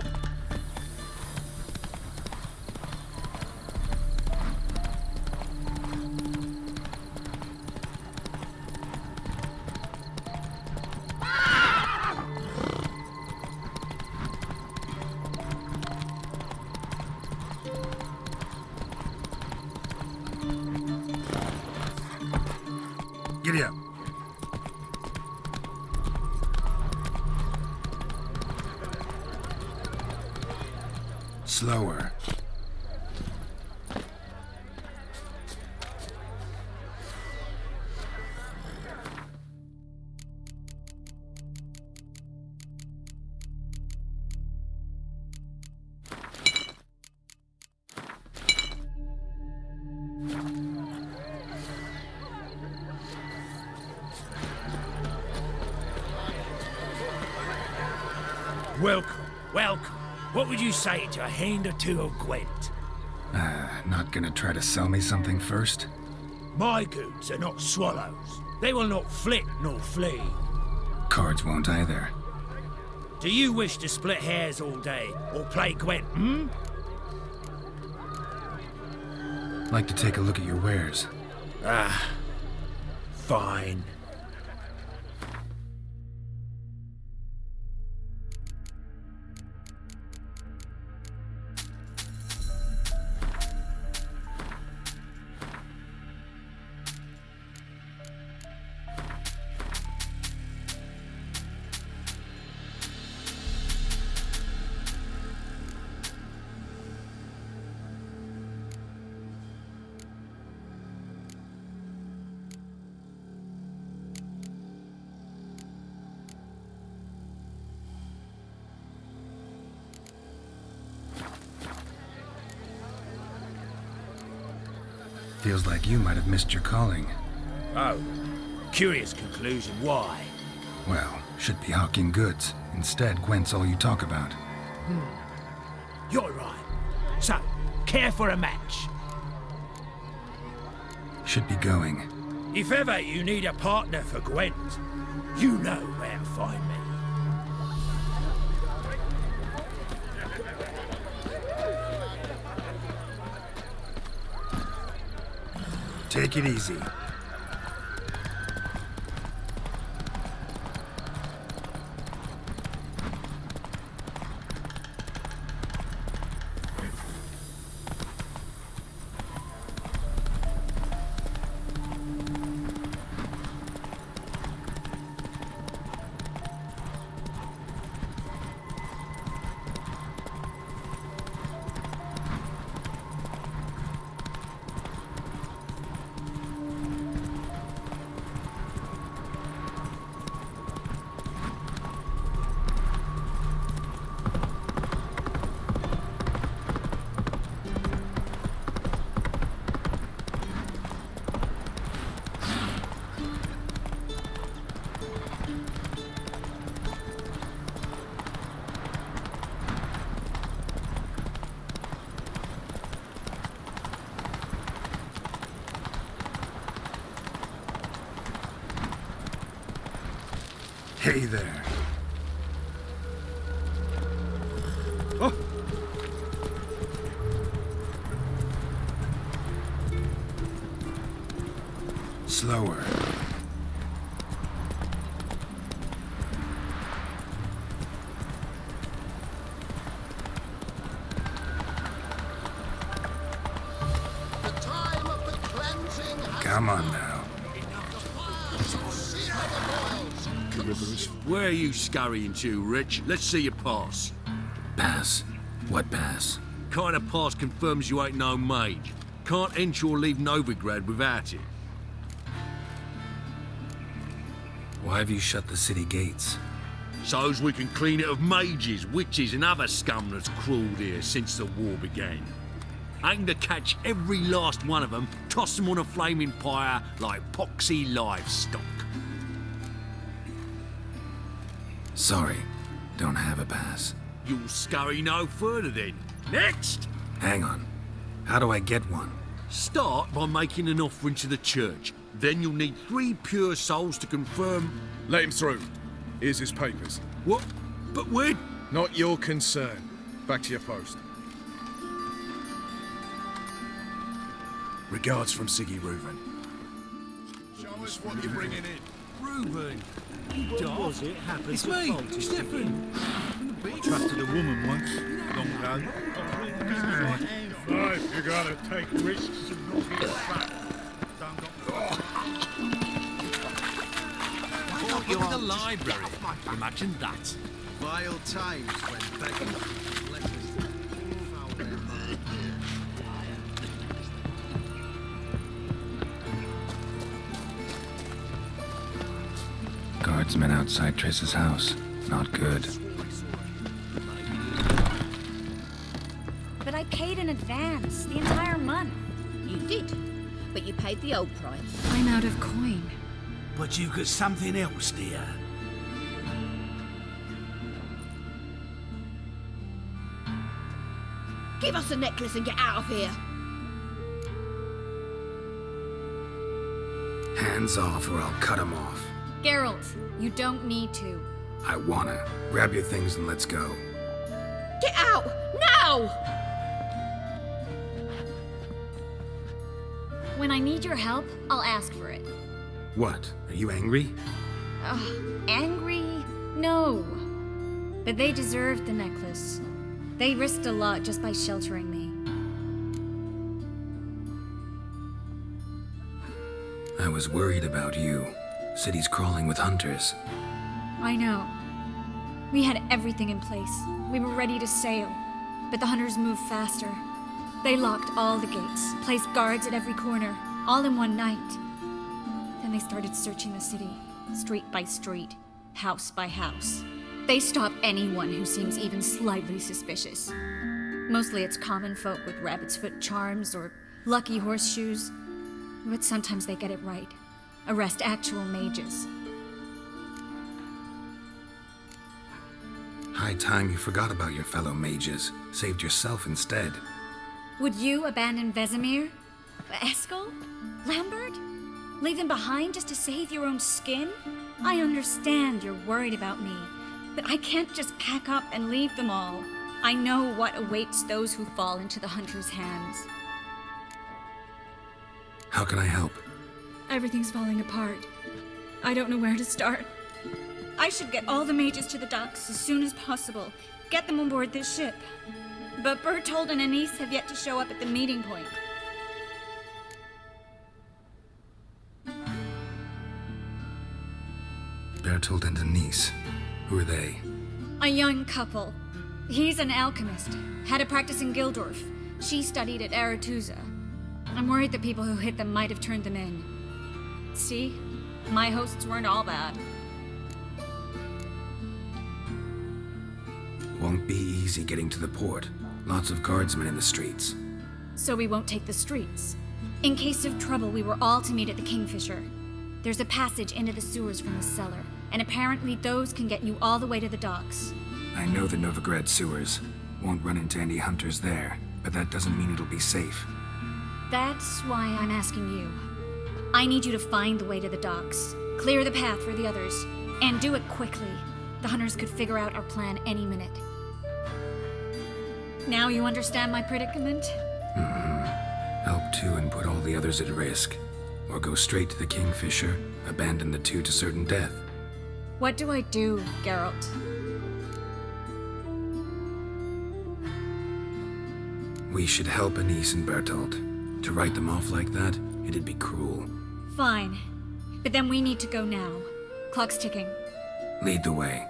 Speaker 3: Giddy up. Slower.
Speaker 16: Welcome, welcome. What would you say to a hand or two of Gwent?
Speaker 3: Not gonna try to sell me something first?
Speaker 16: My goods are not swallows. They will not flit nor flee.
Speaker 3: Cards won't either.
Speaker 16: Do you wish to split hairs all day or play Gwent,
Speaker 3: Like to take a look at your wares.
Speaker 16: Fine.
Speaker 3: Feels like you might have missed your calling.
Speaker 16: Oh, curious conclusion. Why?
Speaker 3: Well, should be hawking goods. Instead, Gwent's all you talk about.
Speaker 16: You're right. So, care for a match?
Speaker 3: Should be going.
Speaker 16: If ever you need a partner for Gwent, you know where to find me.
Speaker 3: Take it easy. Hey there. Oh. Slower. Come on now.
Speaker 1: Where are you scurrying to, Rich? Let's see your pass.
Speaker 3: Pass? What pass?
Speaker 1: Kind of pass confirms you ain't no mage. Can't enter or leave Novigrad without it.
Speaker 3: Why have you shut the city gates?
Speaker 1: So's we can clean it of mages, witches and other scum that's crawled here since the war began. Aim to catch every last one of them, toss them on a flaming pyre like poxy livestock.
Speaker 3: Sorry, don't have a pass.
Speaker 1: You'll scurry no further then. Next!
Speaker 3: Hang on. How do I get one?
Speaker 1: Start by making an offering to the church. Then you'll need 3 pure souls to confirm...
Speaker 2: Let him through. Here's his papers.
Speaker 1: What? But where...
Speaker 2: Not your concern. Back to your post.
Speaker 17: Regards from Siggy Reuven.
Speaker 2: Show us what you're bringing in.
Speaker 16: Reuben!
Speaker 13: What was it happened
Speaker 16: It's
Speaker 13: to
Speaker 16: me,
Speaker 13: Faulty?
Speaker 16: Stefan!
Speaker 13: Trusted a woman once, long ago.
Speaker 14: Life, you gotta take risks and not be fat.
Speaker 16: Thought you were the library. Imagine that.
Speaker 13: Wild times when begging
Speaker 3: Guardsmen outside Triss's house. Not good.
Speaker 5: But I paid in advance, the entire month.
Speaker 9: You did, but you paid the old price.
Speaker 5: I'm out of coin.
Speaker 16: But you've got something else, dear.
Speaker 9: Give us the necklace and get out of here.
Speaker 3: Hands off or I'll cut them off.
Speaker 5: Geralt, you don't need to.
Speaker 3: I wanna. Grab your things and let's go.
Speaker 9: Get out! Now!
Speaker 5: When I need your help, I'll ask for it.
Speaker 3: What? Are you angry?
Speaker 5: Angry? No. But they deserved the necklace. They risked a lot just by sheltering me.
Speaker 3: I was worried about you. City's crawling with hunters.
Speaker 5: I know. We had everything in place. We were ready to sail. But the hunters moved faster. They locked all the gates, placed guards at every corner, all in one night. Then they started searching the city, street by street, house by house. They stop anyone who seems even slightly suspicious. Mostly it's common folk with rabbit's foot charms or lucky horseshoes. But sometimes they get it right. Arrest actual mages.
Speaker 3: High time you forgot about your fellow mages. Saved yourself instead.
Speaker 5: Would you abandon Vesemir? Eskel? Lambert? Leave them behind just to save your own skin? I understand you're worried about me, but I can't just pack up and leave them all. I know what awaits those who fall into the hunter's hands.
Speaker 3: How can I help?
Speaker 5: Everything's falling apart. I don't know where to start. I should get all the mages to the docks as soon as possible. Get them on board this ship. But Bertold and Anise have yet to show up at the meeting point.
Speaker 3: Bertold and Anise. Who are they?
Speaker 5: A young couple. He's an alchemist. Had a practice in Gildorf. She studied at Aretuza. I'm worried the people who hit them might have turned them in. See? My hosts weren't all bad.
Speaker 3: Won't be easy getting to the port. Lots of guardsmen in the streets.
Speaker 5: So we won't take the streets. In case of trouble, we were all to meet at the Kingfisher. There's a passage into the sewers from the cellar, and apparently those can get you all the way to the docks.
Speaker 3: I know the Novigrad sewers. Won't run into any hunters there, but that doesn't mean it'll be safe.
Speaker 5: That's why I'm asking you. I need you to find the way to the docks, clear the path for the others, and do it quickly. The hunters could figure out our plan any minute. Now you understand my predicament?
Speaker 3: Help too and put all the others at risk. Or go straight to the Kingfisher, abandon the two to certain death.
Speaker 5: What do I do, Geralt?
Speaker 3: We should help Anise and Bertold. To write them off like that, it'd be cruel.
Speaker 5: Fine. But then we need to go now. Clock's ticking.
Speaker 3: Lead the way.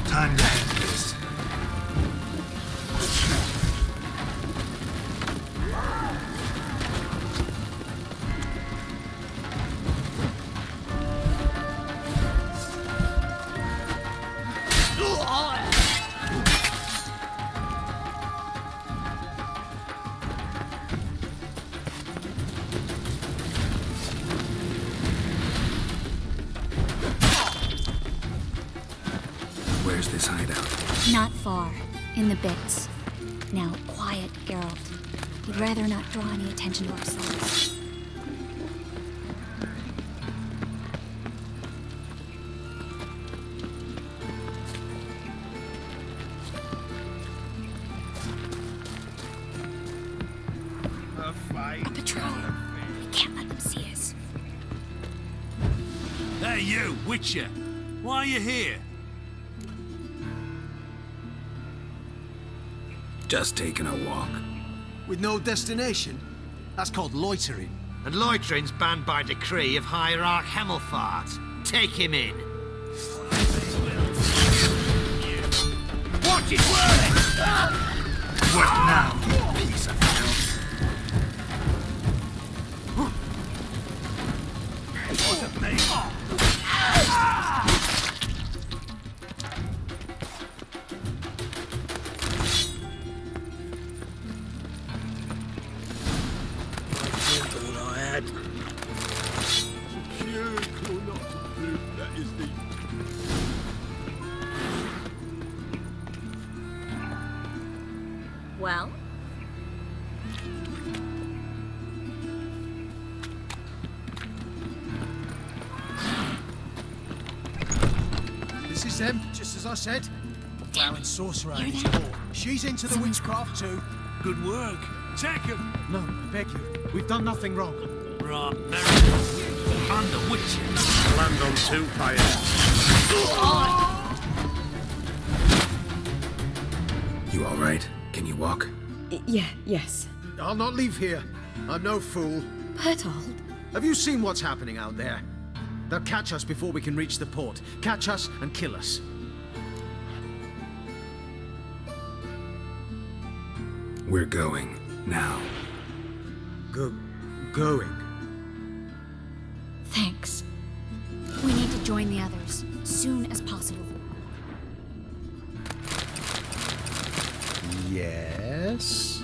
Speaker 3: Time to where's this hideout?
Speaker 5: Not far. In the bits. Now, quiet, Geralt. We'd rather not draw any attention to ourselves. A patrol. We can't let them see us.
Speaker 1: Hey, you, Witcher! Why are you here?
Speaker 3: Just taking a walk.
Speaker 17: With no destination? That's called loitering.
Speaker 11: And loitering's banned by decree of Hierarch Hemmelfart. Take him in.
Speaker 1: Watch it work!
Speaker 3: What now, you piece of filth?
Speaker 1: It wasn't me.
Speaker 5: Well?
Speaker 17: This is them, just as I said. Darren Sorcerer
Speaker 5: Hear
Speaker 17: and his
Speaker 5: that?
Speaker 17: whore. She's into the witchcraft too.
Speaker 1: Good work. Take him.
Speaker 17: No, I beg you. We've done nothing wrong.
Speaker 1: Right, Merigold. I'm the Witcher.
Speaker 14: Land on two fires.
Speaker 3: You all right? Can you walk?
Speaker 10: Yes.
Speaker 17: I'll not leave here. I'm no fool.
Speaker 10: Bertold?
Speaker 17: Have you seen what's happening out there? They'll catch us before we can reach the port. Catch us and kill us.
Speaker 3: We're going. Now.
Speaker 17: Going?
Speaker 5: Thanks. We need to join the others, soon as possible.
Speaker 17: Yes?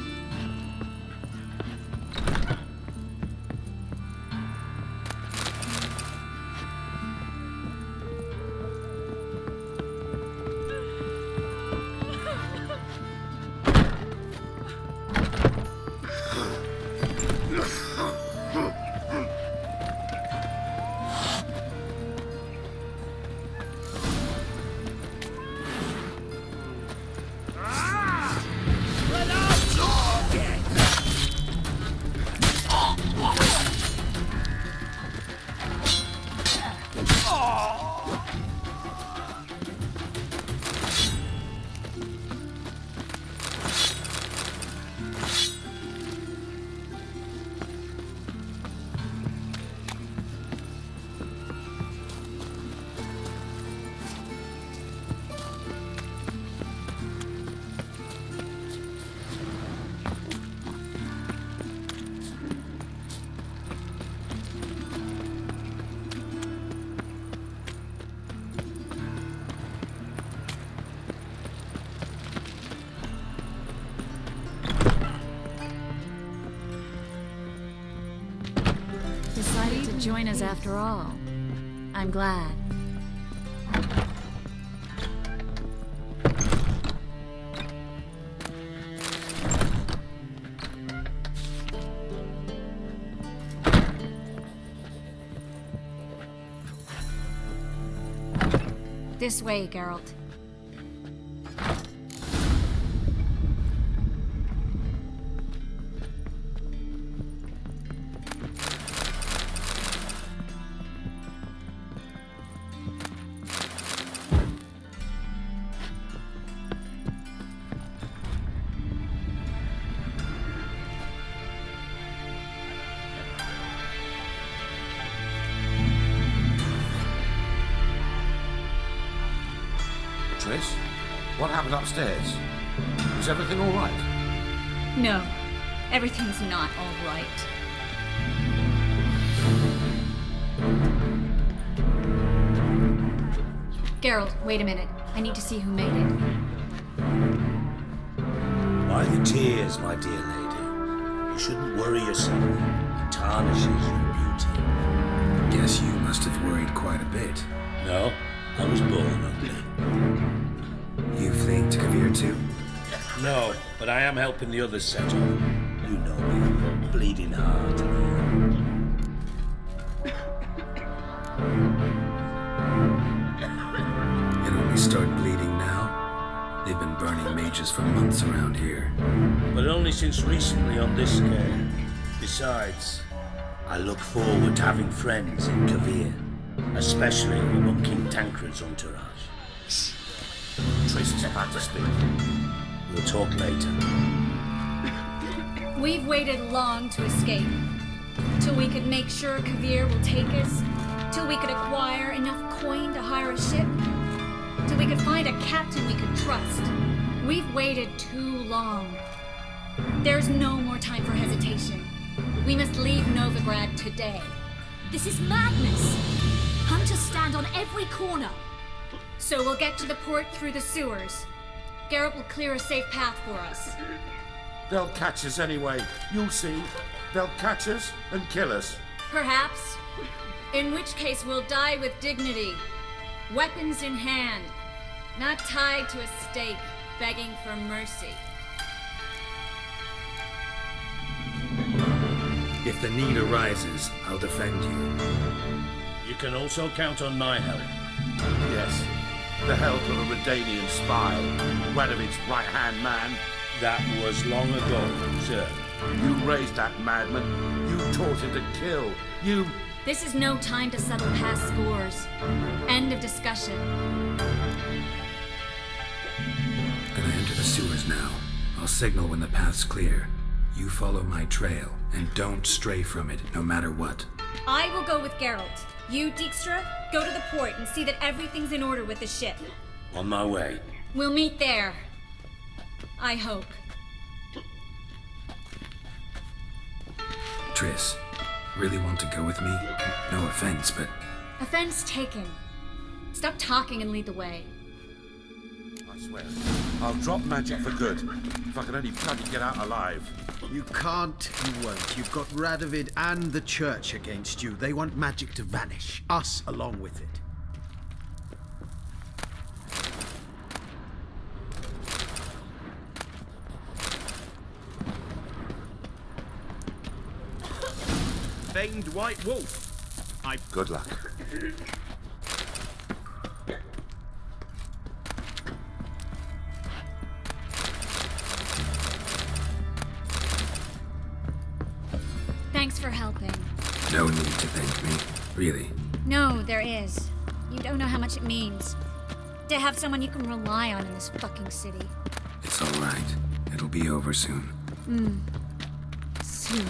Speaker 5: Decided to join us after all. I'm glad. This way, Geralt.
Speaker 18: Triss, what happened upstairs? Was everything all right?
Speaker 5: No, everything's not all right. Geralt, wait a minute. I need to see who made it.
Speaker 19: By the tears, my dear lady. You shouldn't worry yourself. It tarnishes your beauty.
Speaker 3: Guess you must have worried quite a bit.
Speaker 19: No, I was born ugly. No, but I am helping the others settle. You know me, bleeding heart.
Speaker 3: It only started bleeding now. They've been burning mages for months around here.
Speaker 19: But only since recently on this scale. Besides, I look forward to having friends in Kavir, especially among King Tancred's entourage.
Speaker 18: Triss is about to speak.
Speaker 19: We'll talk later.
Speaker 5: We've waited long to escape. Till we could make sure Kavir will take us. Till we could acquire enough coin to hire a ship. Till we could find a captain we could trust. We've waited too long. There's no more time for hesitation. We must leave Novigrad today.
Speaker 4: This is madness! Hunters stand on every corner.
Speaker 5: So we'll get to the port through the sewers. Geralt will clear a safe path for us.
Speaker 18: They'll catch us anyway. You'll see. They'll catch us and kill us.
Speaker 5: Perhaps. In which case we'll die with dignity. Weapons in hand. Not tied to a stake, begging for mercy.
Speaker 3: If the need arises, I'll defend you.
Speaker 19: You can also count on my help.
Speaker 18: Yes. The help of a Redanian spy. Wedovic's right-hand man.
Speaker 19: That was long ago, sir.
Speaker 18: You raised that madman. You taught him to kill. You...
Speaker 5: This is no time to settle past scores. End of discussion.
Speaker 3: Gonna enter the sewers now. I'll signal when the path's clear. You follow my trail, and don't stray from it, no matter what.
Speaker 5: I will go with Geralt. You, Dijkstra, go to the port and see that everything's in order with the ship.
Speaker 19: On my way.
Speaker 5: We'll meet there. I hope.
Speaker 3: Triss, really want to go with me? No offense, but...
Speaker 5: Offense taken. Stop talking and lead the way.
Speaker 18: I swear, I'll drop magic for good. If I can only bloody get out alive.
Speaker 17: You can't, you won't. You've got Radovid and the church against you. They want magic to vanish. Us along with it.
Speaker 6: Famed white wolf.
Speaker 18: Good luck.
Speaker 5: Thanks for helping.
Speaker 3: No need to thank me, really.
Speaker 5: No, there is. You don't know how much it means. To have someone you can rely on in this fucking city.
Speaker 3: It's all right. It'll be over soon.
Speaker 5: Soon.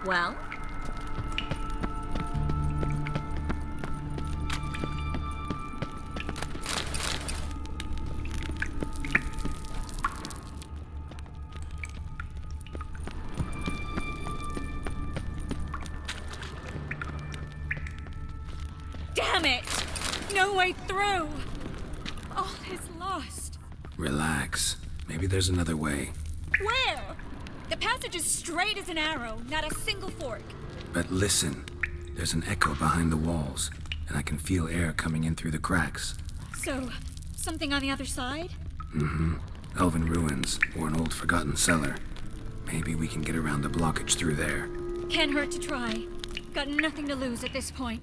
Speaker 5: Well? Damn it! No way through! All is lost.
Speaker 3: Relax. Maybe there's another way.
Speaker 5: Where? The passage is straight as an arrow, not a single fork.
Speaker 3: But listen. There's an echo behind the walls, and I can feel air coming in through the cracks.
Speaker 5: So, something on the other side?
Speaker 3: Mm-hmm. Elven ruins, or an old forgotten cellar. Maybe we can get around the blockage through there.
Speaker 20: Can't hurt to try. Got nothing to lose at this point.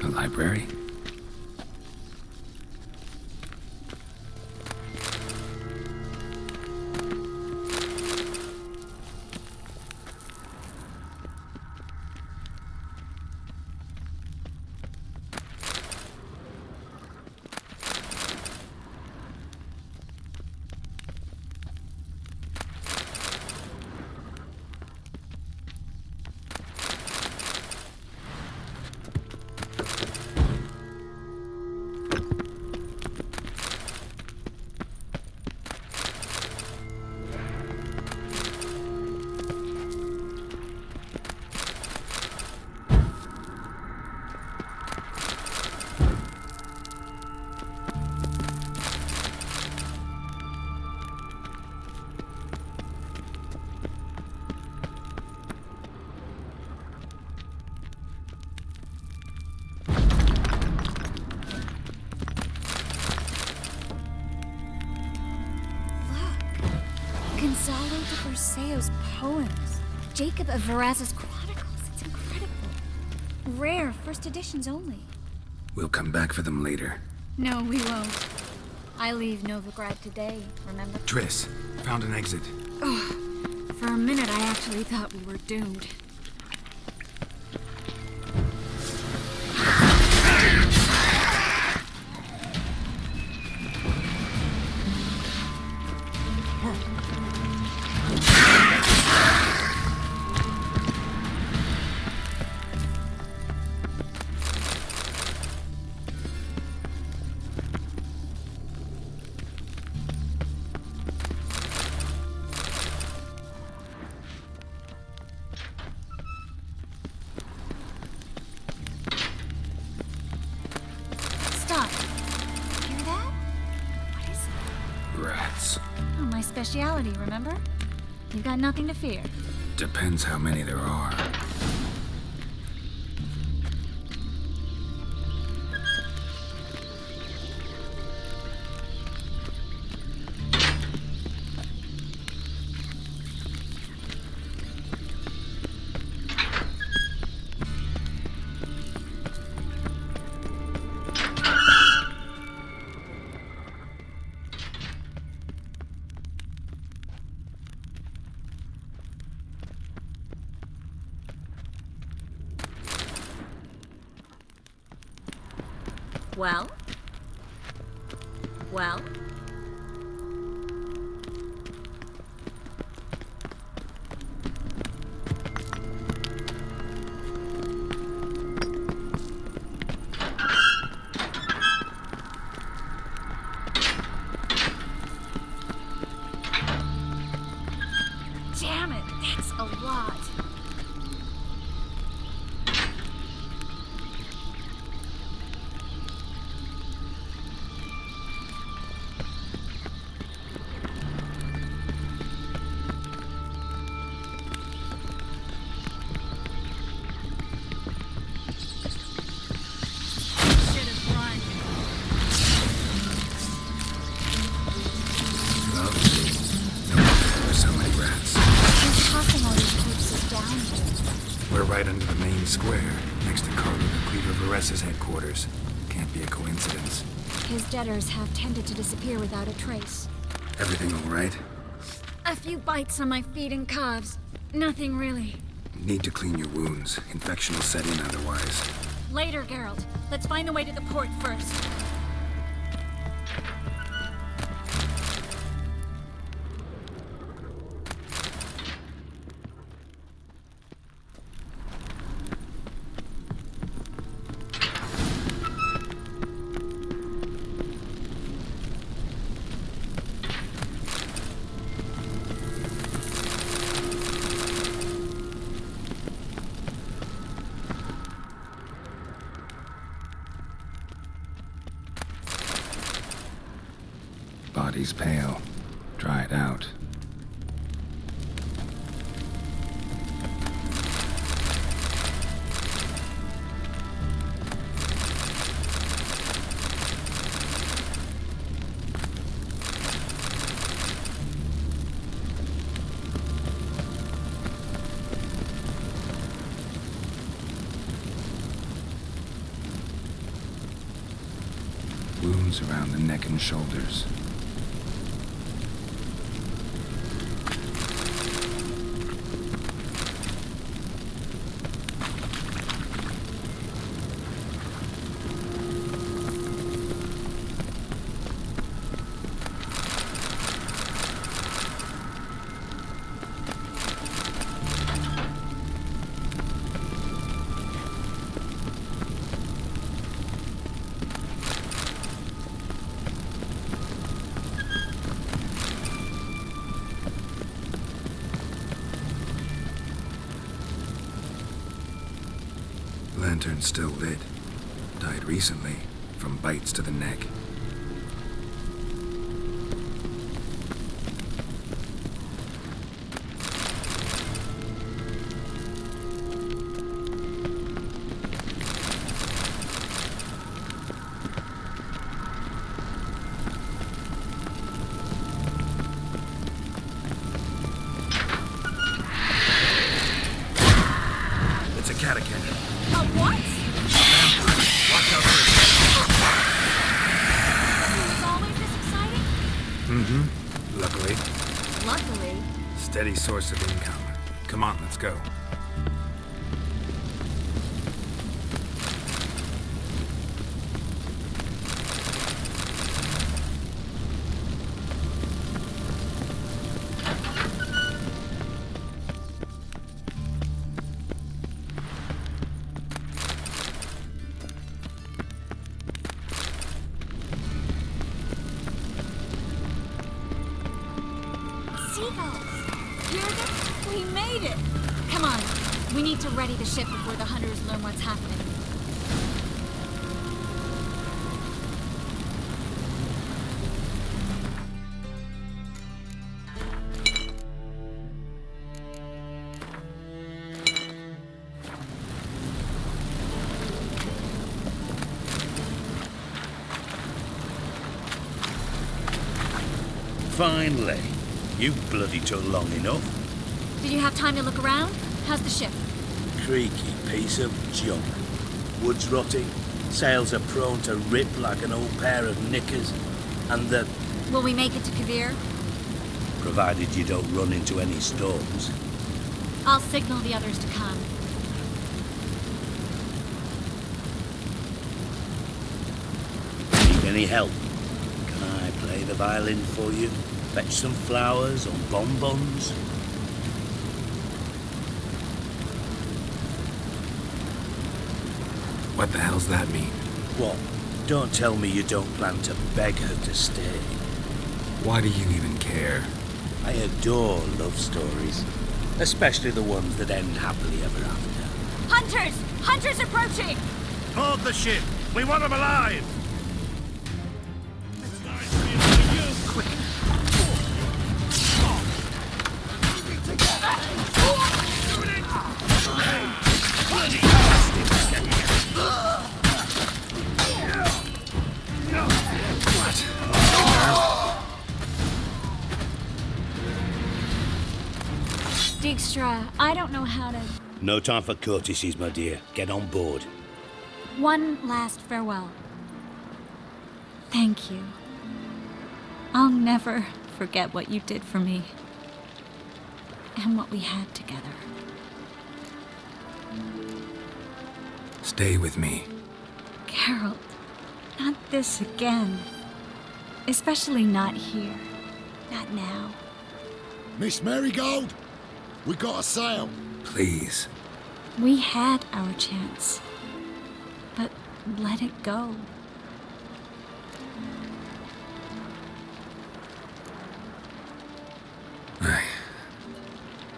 Speaker 3: Library?
Speaker 20: Seo's poems. Jacob of Varaz's chronicles. It's incredible. Rare, first editions only.
Speaker 3: We'll come back for them later.
Speaker 20: No, we won't. I leave Novigrad today, remember?
Speaker 3: Triss, found an exit.
Speaker 20: Oh, for a minute I actually thought we were doomed. Speciality, remember? You've got nothing to fear.
Speaker 3: Depends how many there are.
Speaker 20: Well? Well? Damn it, that's a lot.
Speaker 3: Square, next to Cardinal Cleaver Varaz's headquarters. Can't be a coincidence.
Speaker 20: His debtors have tended to disappear without a trace.
Speaker 3: Everything all right?
Speaker 20: A few bites on my feet and calves. Nothing really.
Speaker 3: Need to clean your wounds. Infection will set in otherwise.
Speaker 20: Later, Geralt. Let's find the way to the port first.
Speaker 3: body's pale. Dried out. Wounds around the neck and shoulders. Lantern still lit. Died recently, from bites to the neck. It's a catacomb.
Speaker 9: A what?
Speaker 3: Watch out for
Speaker 9: Is it always this exciting?
Speaker 3: Mm-hmm. Luckily.
Speaker 9: Luckily.
Speaker 3: Steady source of income. Come on, let's go.
Speaker 5: We made it! Come on, we need to ready the ship before the hunters learn what's happening.
Speaker 19: Finally. You bloody took long enough.
Speaker 5: Did you have time to look around? How's the ship?
Speaker 19: Creaky piece of junk. Wood's rotting, sails are prone to rip like an old pair of knickers, and the...
Speaker 5: Will we make it to Kavir?
Speaker 19: Provided you don't run into any storms.
Speaker 5: I'll signal the others to come.
Speaker 19: Need any help? Can I play the violin for you? Fetch some flowers or bonbons?
Speaker 3: What the hell's that mean?
Speaker 19: What? Don't tell me you don't plan to beg her to stay.
Speaker 3: Why do you even care?
Speaker 19: I adore love stories. Especially the ones that end happily ever after.
Speaker 9: Hunters! Hunters approaching!
Speaker 16: Hold the ship! We want them alive!
Speaker 5: Dijkstra, I don't know how to...
Speaker 19: No time for courtesies, my dear. Get on board.
Speaker 5: One last farewell. Thank you. I'll never forget what you did for me. And what we had together.
Speaker 3: Stay with me.
Speaker 5: Geralt, not this again. Especially not here. Not now.
Speaker 21: Miss Merigold, we got a sail.
Speaker 3: Please.
Speaker 5: We had our chance. But let it go.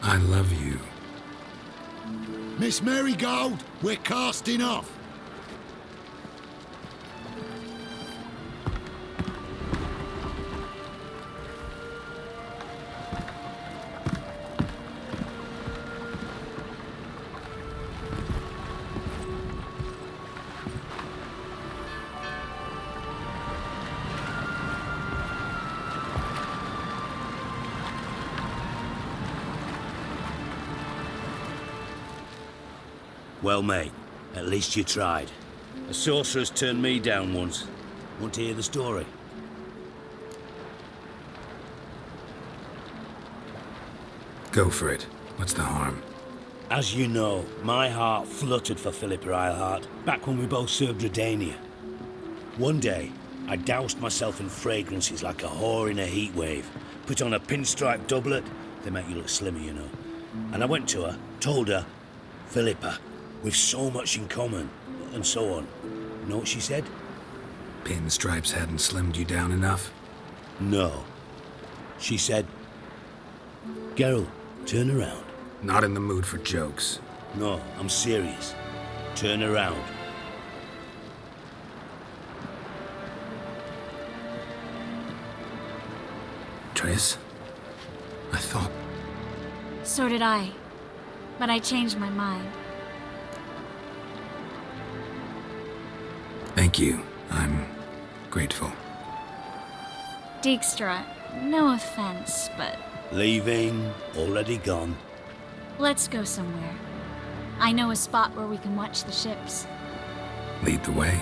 Speaker 3: I love you.
Speaker 21: Miss Merigold, we're casting off.
Speaker 19: Well, mate, at least you tried. A sorcerer's turned me down once. Want to hear the story?
Speaker 3: Go for it. What's the harm?
Speaker 19: As you know, my heart fluttered for Philippa Eilhart back when we both served Redania. One day, I doused myself in fragrances like a whore in a heat wave, put on a pinstripe doublet, they make you look slimmer, you know. And I went to her, told her, Philippa, we've so much in common, and so on. You know what she said?
Speaker 3: Pinstripes hadn't slimmed you down enough?
Speaker 19: No. She said, Geralt, turn around.
Speaker 3: Not in the mood for jokes.
Speaker 19: No, I'm serious. Turn around.
Speaker 3: Triss? I thought...
Speaker 5: So did I. But I changed my mind.
Speaker 3: Thank you. I'm grateful.
Speaker 5: Dijkstra, no offense, but
Speaker 19: Leaving, already gone.
Speaker 5: let's go somewhere. I know a spot where we can watch the ships.
Speaker 3: Lead the way.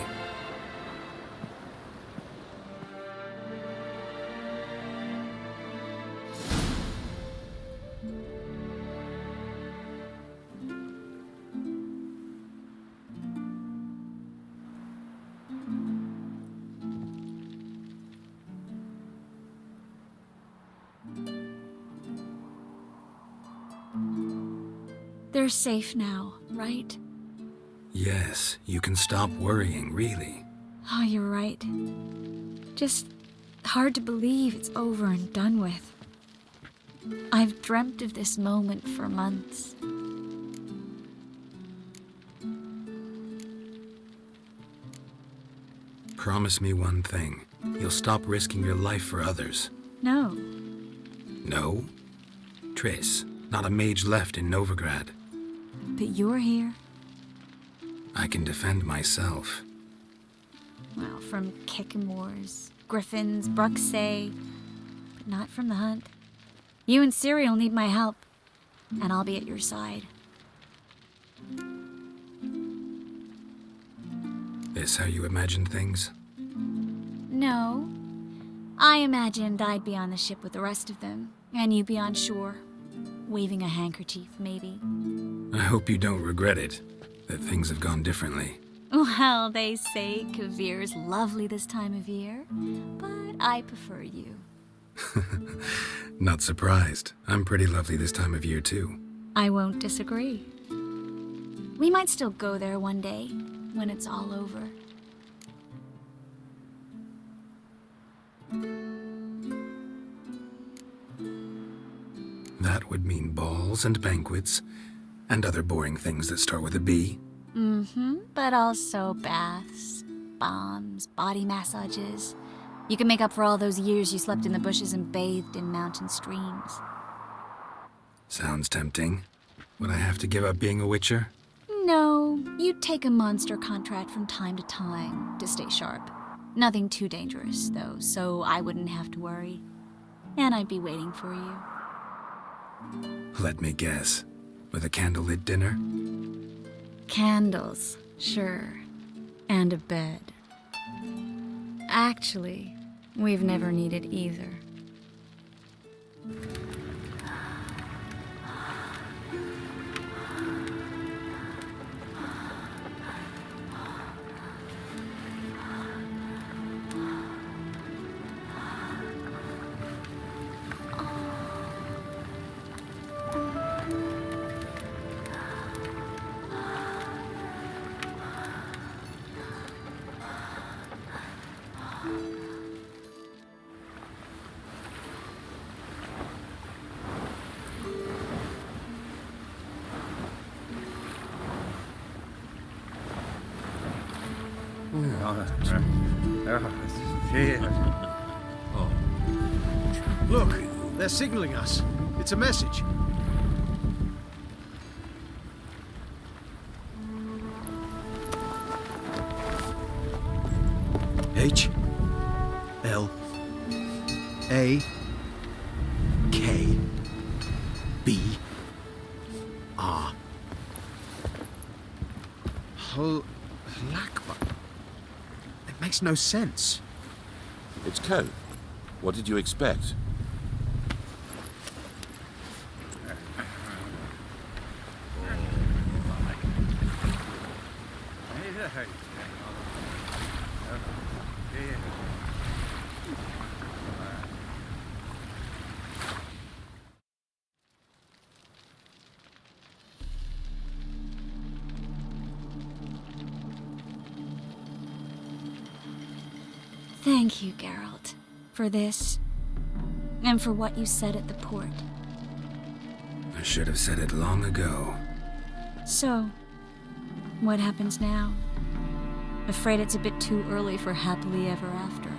Speaker 5: They're safe now, right?
Speaker 3: Yes, you can stop worrying, really.
Speaker 5: Oh, you're right. Just hard to believe it's over and done with. I've dreamt of this moment for months.
Speaker 3: Promise me one thing. You'll stop risking your life for others.
Speaker 5: No.
Speaker 3: No? Triss, not a mage left in Novigrad.
Speaker 5: But you're here.
Speaker 3: I can defend myself.
Speaker 5: Well, from kicking wars, griffins, Bruxay, but not from the hunt. You and Ciri'll need my help, and I'll be at your side.
Speaker 3: This how you imagine things?
Speaker 5: No. I imagined I'd be on the ship with the rest of them, and you'd be on shore, waving a handkerchief, maybe.
Speaker 3: I hope you don't regret it, that things have gone differently.
Speaker 5: Well, they say Kavir's lovely this time of year, but I prefer you.
Speaker 3: Not surprised. I'm pretty lovely this time of year, too.
Speaker 5: I won't disagree. We might still go there one day, when it's all over.
Speaker 3: That would mean balls and banquets, and other boring things that start with a B.
Speaker 5: Mm-hmm, but also baths, bombs, body massages. You can make up for all those years you slept in the bushes and bathed in mountain streams.
Speaker 3: Sounds tempting. Would I have to give up being a witcher?
Speaker 5: No, you'd take a monster contract from time to time to stay sharp. Nothing too dangerous, though, so I wouldn't have to worry. And I'd be waiting for you.
Speaker 3: Let me guess. With a candlelit dinner?
Speaker 5: Candles, sure. And a bed. Actually, we've never needed either.
Speaker 17: Look, they're signaling us. It's a message. H L A K B R but it makes no sense.
Speaker 18: It's code. What did you expect?
Speaker 5: Thank you, Geralt, for this, and for what you said at the port.
Speaker 3: I should have said it long ago.
Speaker 5: So, what happens now? Afraid it's a bit too early for happily ever after.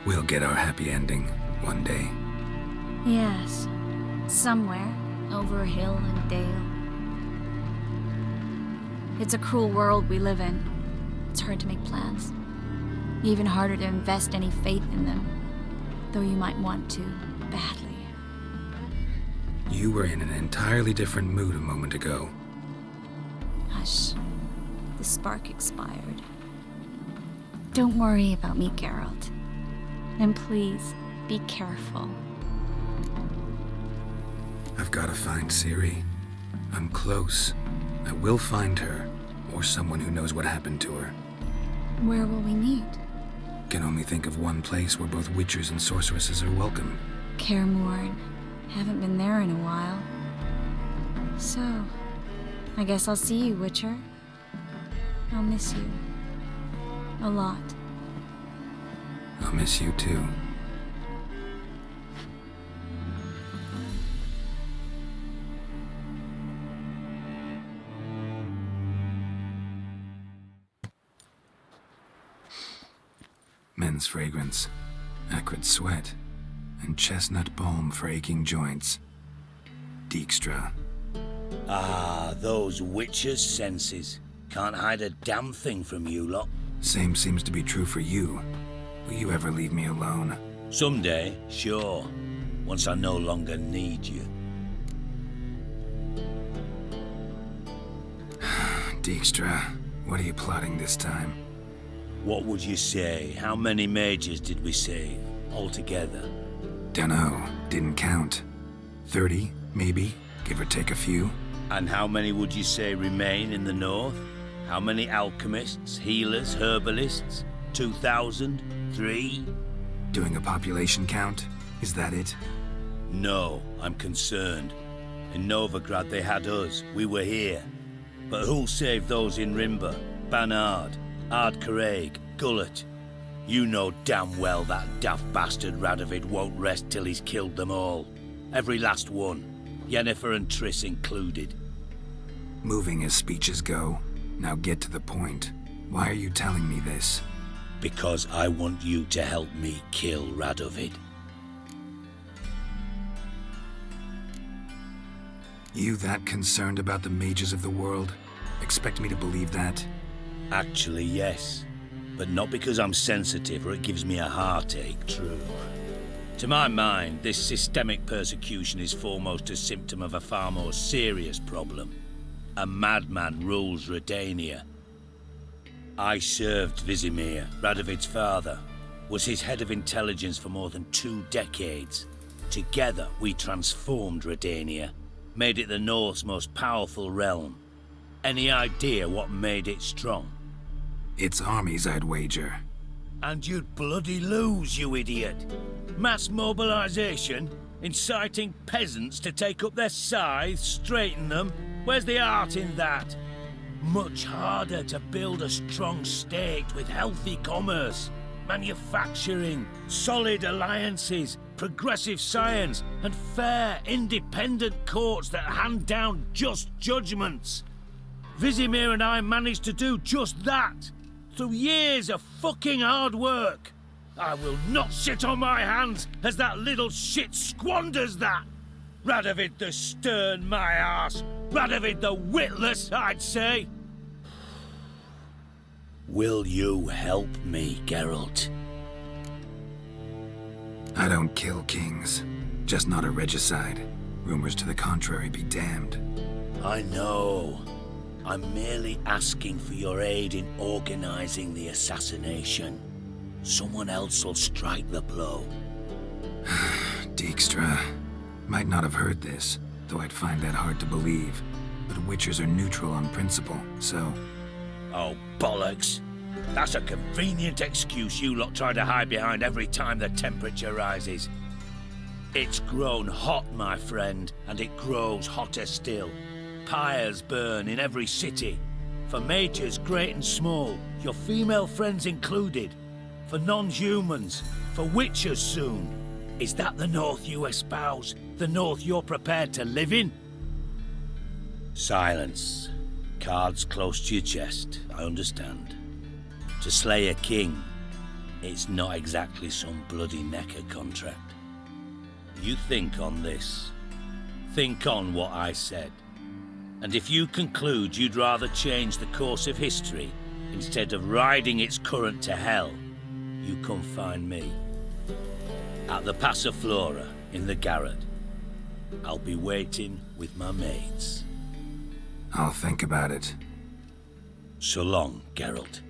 Speaker 3: We'll get our happy ending one day.
Speaker 5: Yes, somewhere, over hill and dale. It's a cruel world we live in. It's hard to make plans. Even harder to invest any faith in them, though you might want to, badly.
Speaker 3: You were in an entirely different mood a moment ago.
Speaker 5: Hush. The spark expired. Don't worry about me, Geralt. And please, be careful.
Speaker 3: I've got to find Ciri. I'm close. I will find her, or someone who knows what happened to her.
Speaker 5: Where will we meet?
Speaker 3: Can only think of one place where both witchers and sorceresses are welcome.
Speaker 5: Kaer Morhen. Haven't been there in a while. So, I guess I'll see you, Witcher. I'll miss you. A lot.
Speaker 3: I'll miss you too. Men's fragrance, acrid sweat, and chestnut balm for aching joints. Dijkstra.
Speaker 19: Ah, those witches' senses. Can't hide a damn thing from you lot.
Speaker 3: Same seems to be true for you. Will you ever leave me alone?
Speaker 19: Someday, sure. Once I no longer need you.
Speaker 3: Dijkstra, what are you plotting this time?
Speaker 19: What would you say? How many mages did we save, altogether?
Speaker 3: Dunno, didn't count. 30, maybe, give or take a few.
Speaker 19: And how many would you say remain in the north? How many alchemists, healers, herbalists? 2,000? 3?
Speaker 3: Doing a population count? Is that it?
Speaker 19: No, I'm concerned. In Novigrad they had us, we were here. But who'll save those in Rimba? Banard, Ardcaraig, Gullet? You know damn well that daft bastard Radovid won't rest till he's killed them all. Every last one. Yennefer and Triss included.
Speaker 3: Moving as speeches go. Now get to the point. Why are you telling me this?
Speaker 19: Because I want you to help me kill Radovid.
Speaker 3: You that concerned about the mages of the world? Expect me to believe that?
Speaker 19: Actually, yes. But not because I'm sensitive or it gives me a heartache, true. To my mind, this systemic persecution is foremost a symptom of a far more serious problem. A madman rules Redania. I served Vizimir, Radovid's father, was his head of intelligence for more than 2 decades. Together, we transformed Redania, made it the North's most powerful realm. Any idea what made it strong?
Speaker 3: Its armies, I'd wager.
Speaker 19: And you'd bloody lose, you idiot. Mass mobilization? Inciting peasants to take up their scythes, straighten them? Where's the art in that? Much harder to build a strong state with healthy commerce, manufacturing, solid alliances, progressive science, and fair, independent courts that hand down just judgments. Vizimir and I managed to do just that, through years of fucking hard work. I will not sit on my hands as that little shit squanders that. Radovid the stern, my arse. Radovid the witless, I'd say. Will you help me, Geralt?
Speaker 3: I don't kill kings. Just not a regicide. Rumors to the contrary be damned.
Speaker 19: I know. I'm merely asking for your aid in organizing the assassination. Someone else will strike the blow.
Speaker 3: Dijkstra. Might not have heard this, though I'd find that hard to believe. But Witchers are neutral on principle, so...
Speaker 19: Oh, bollocks. That's a convenient excuse you lot try to hide behind every time the temperature rises. It's grown hot, my friend, and it grows hotter still. Pyres burn in every city. For mages great and small, your female friends included. For non-humans, for witchers soon. Is that the North you espouse? The North you're prepared to live in? Silence. Cards close to your chest, I understand. To slay a king, it's not exactly some bloody necker contract. You think on this. Think on what I said. And if you conclude you'd rather change the course of history instead of riding its current to hell, you come find me. At the Passiflora in the garret. I'll be waiting with my mates.
Speaker 3: I'll think about it.
Speaker 19: So long, Geralt.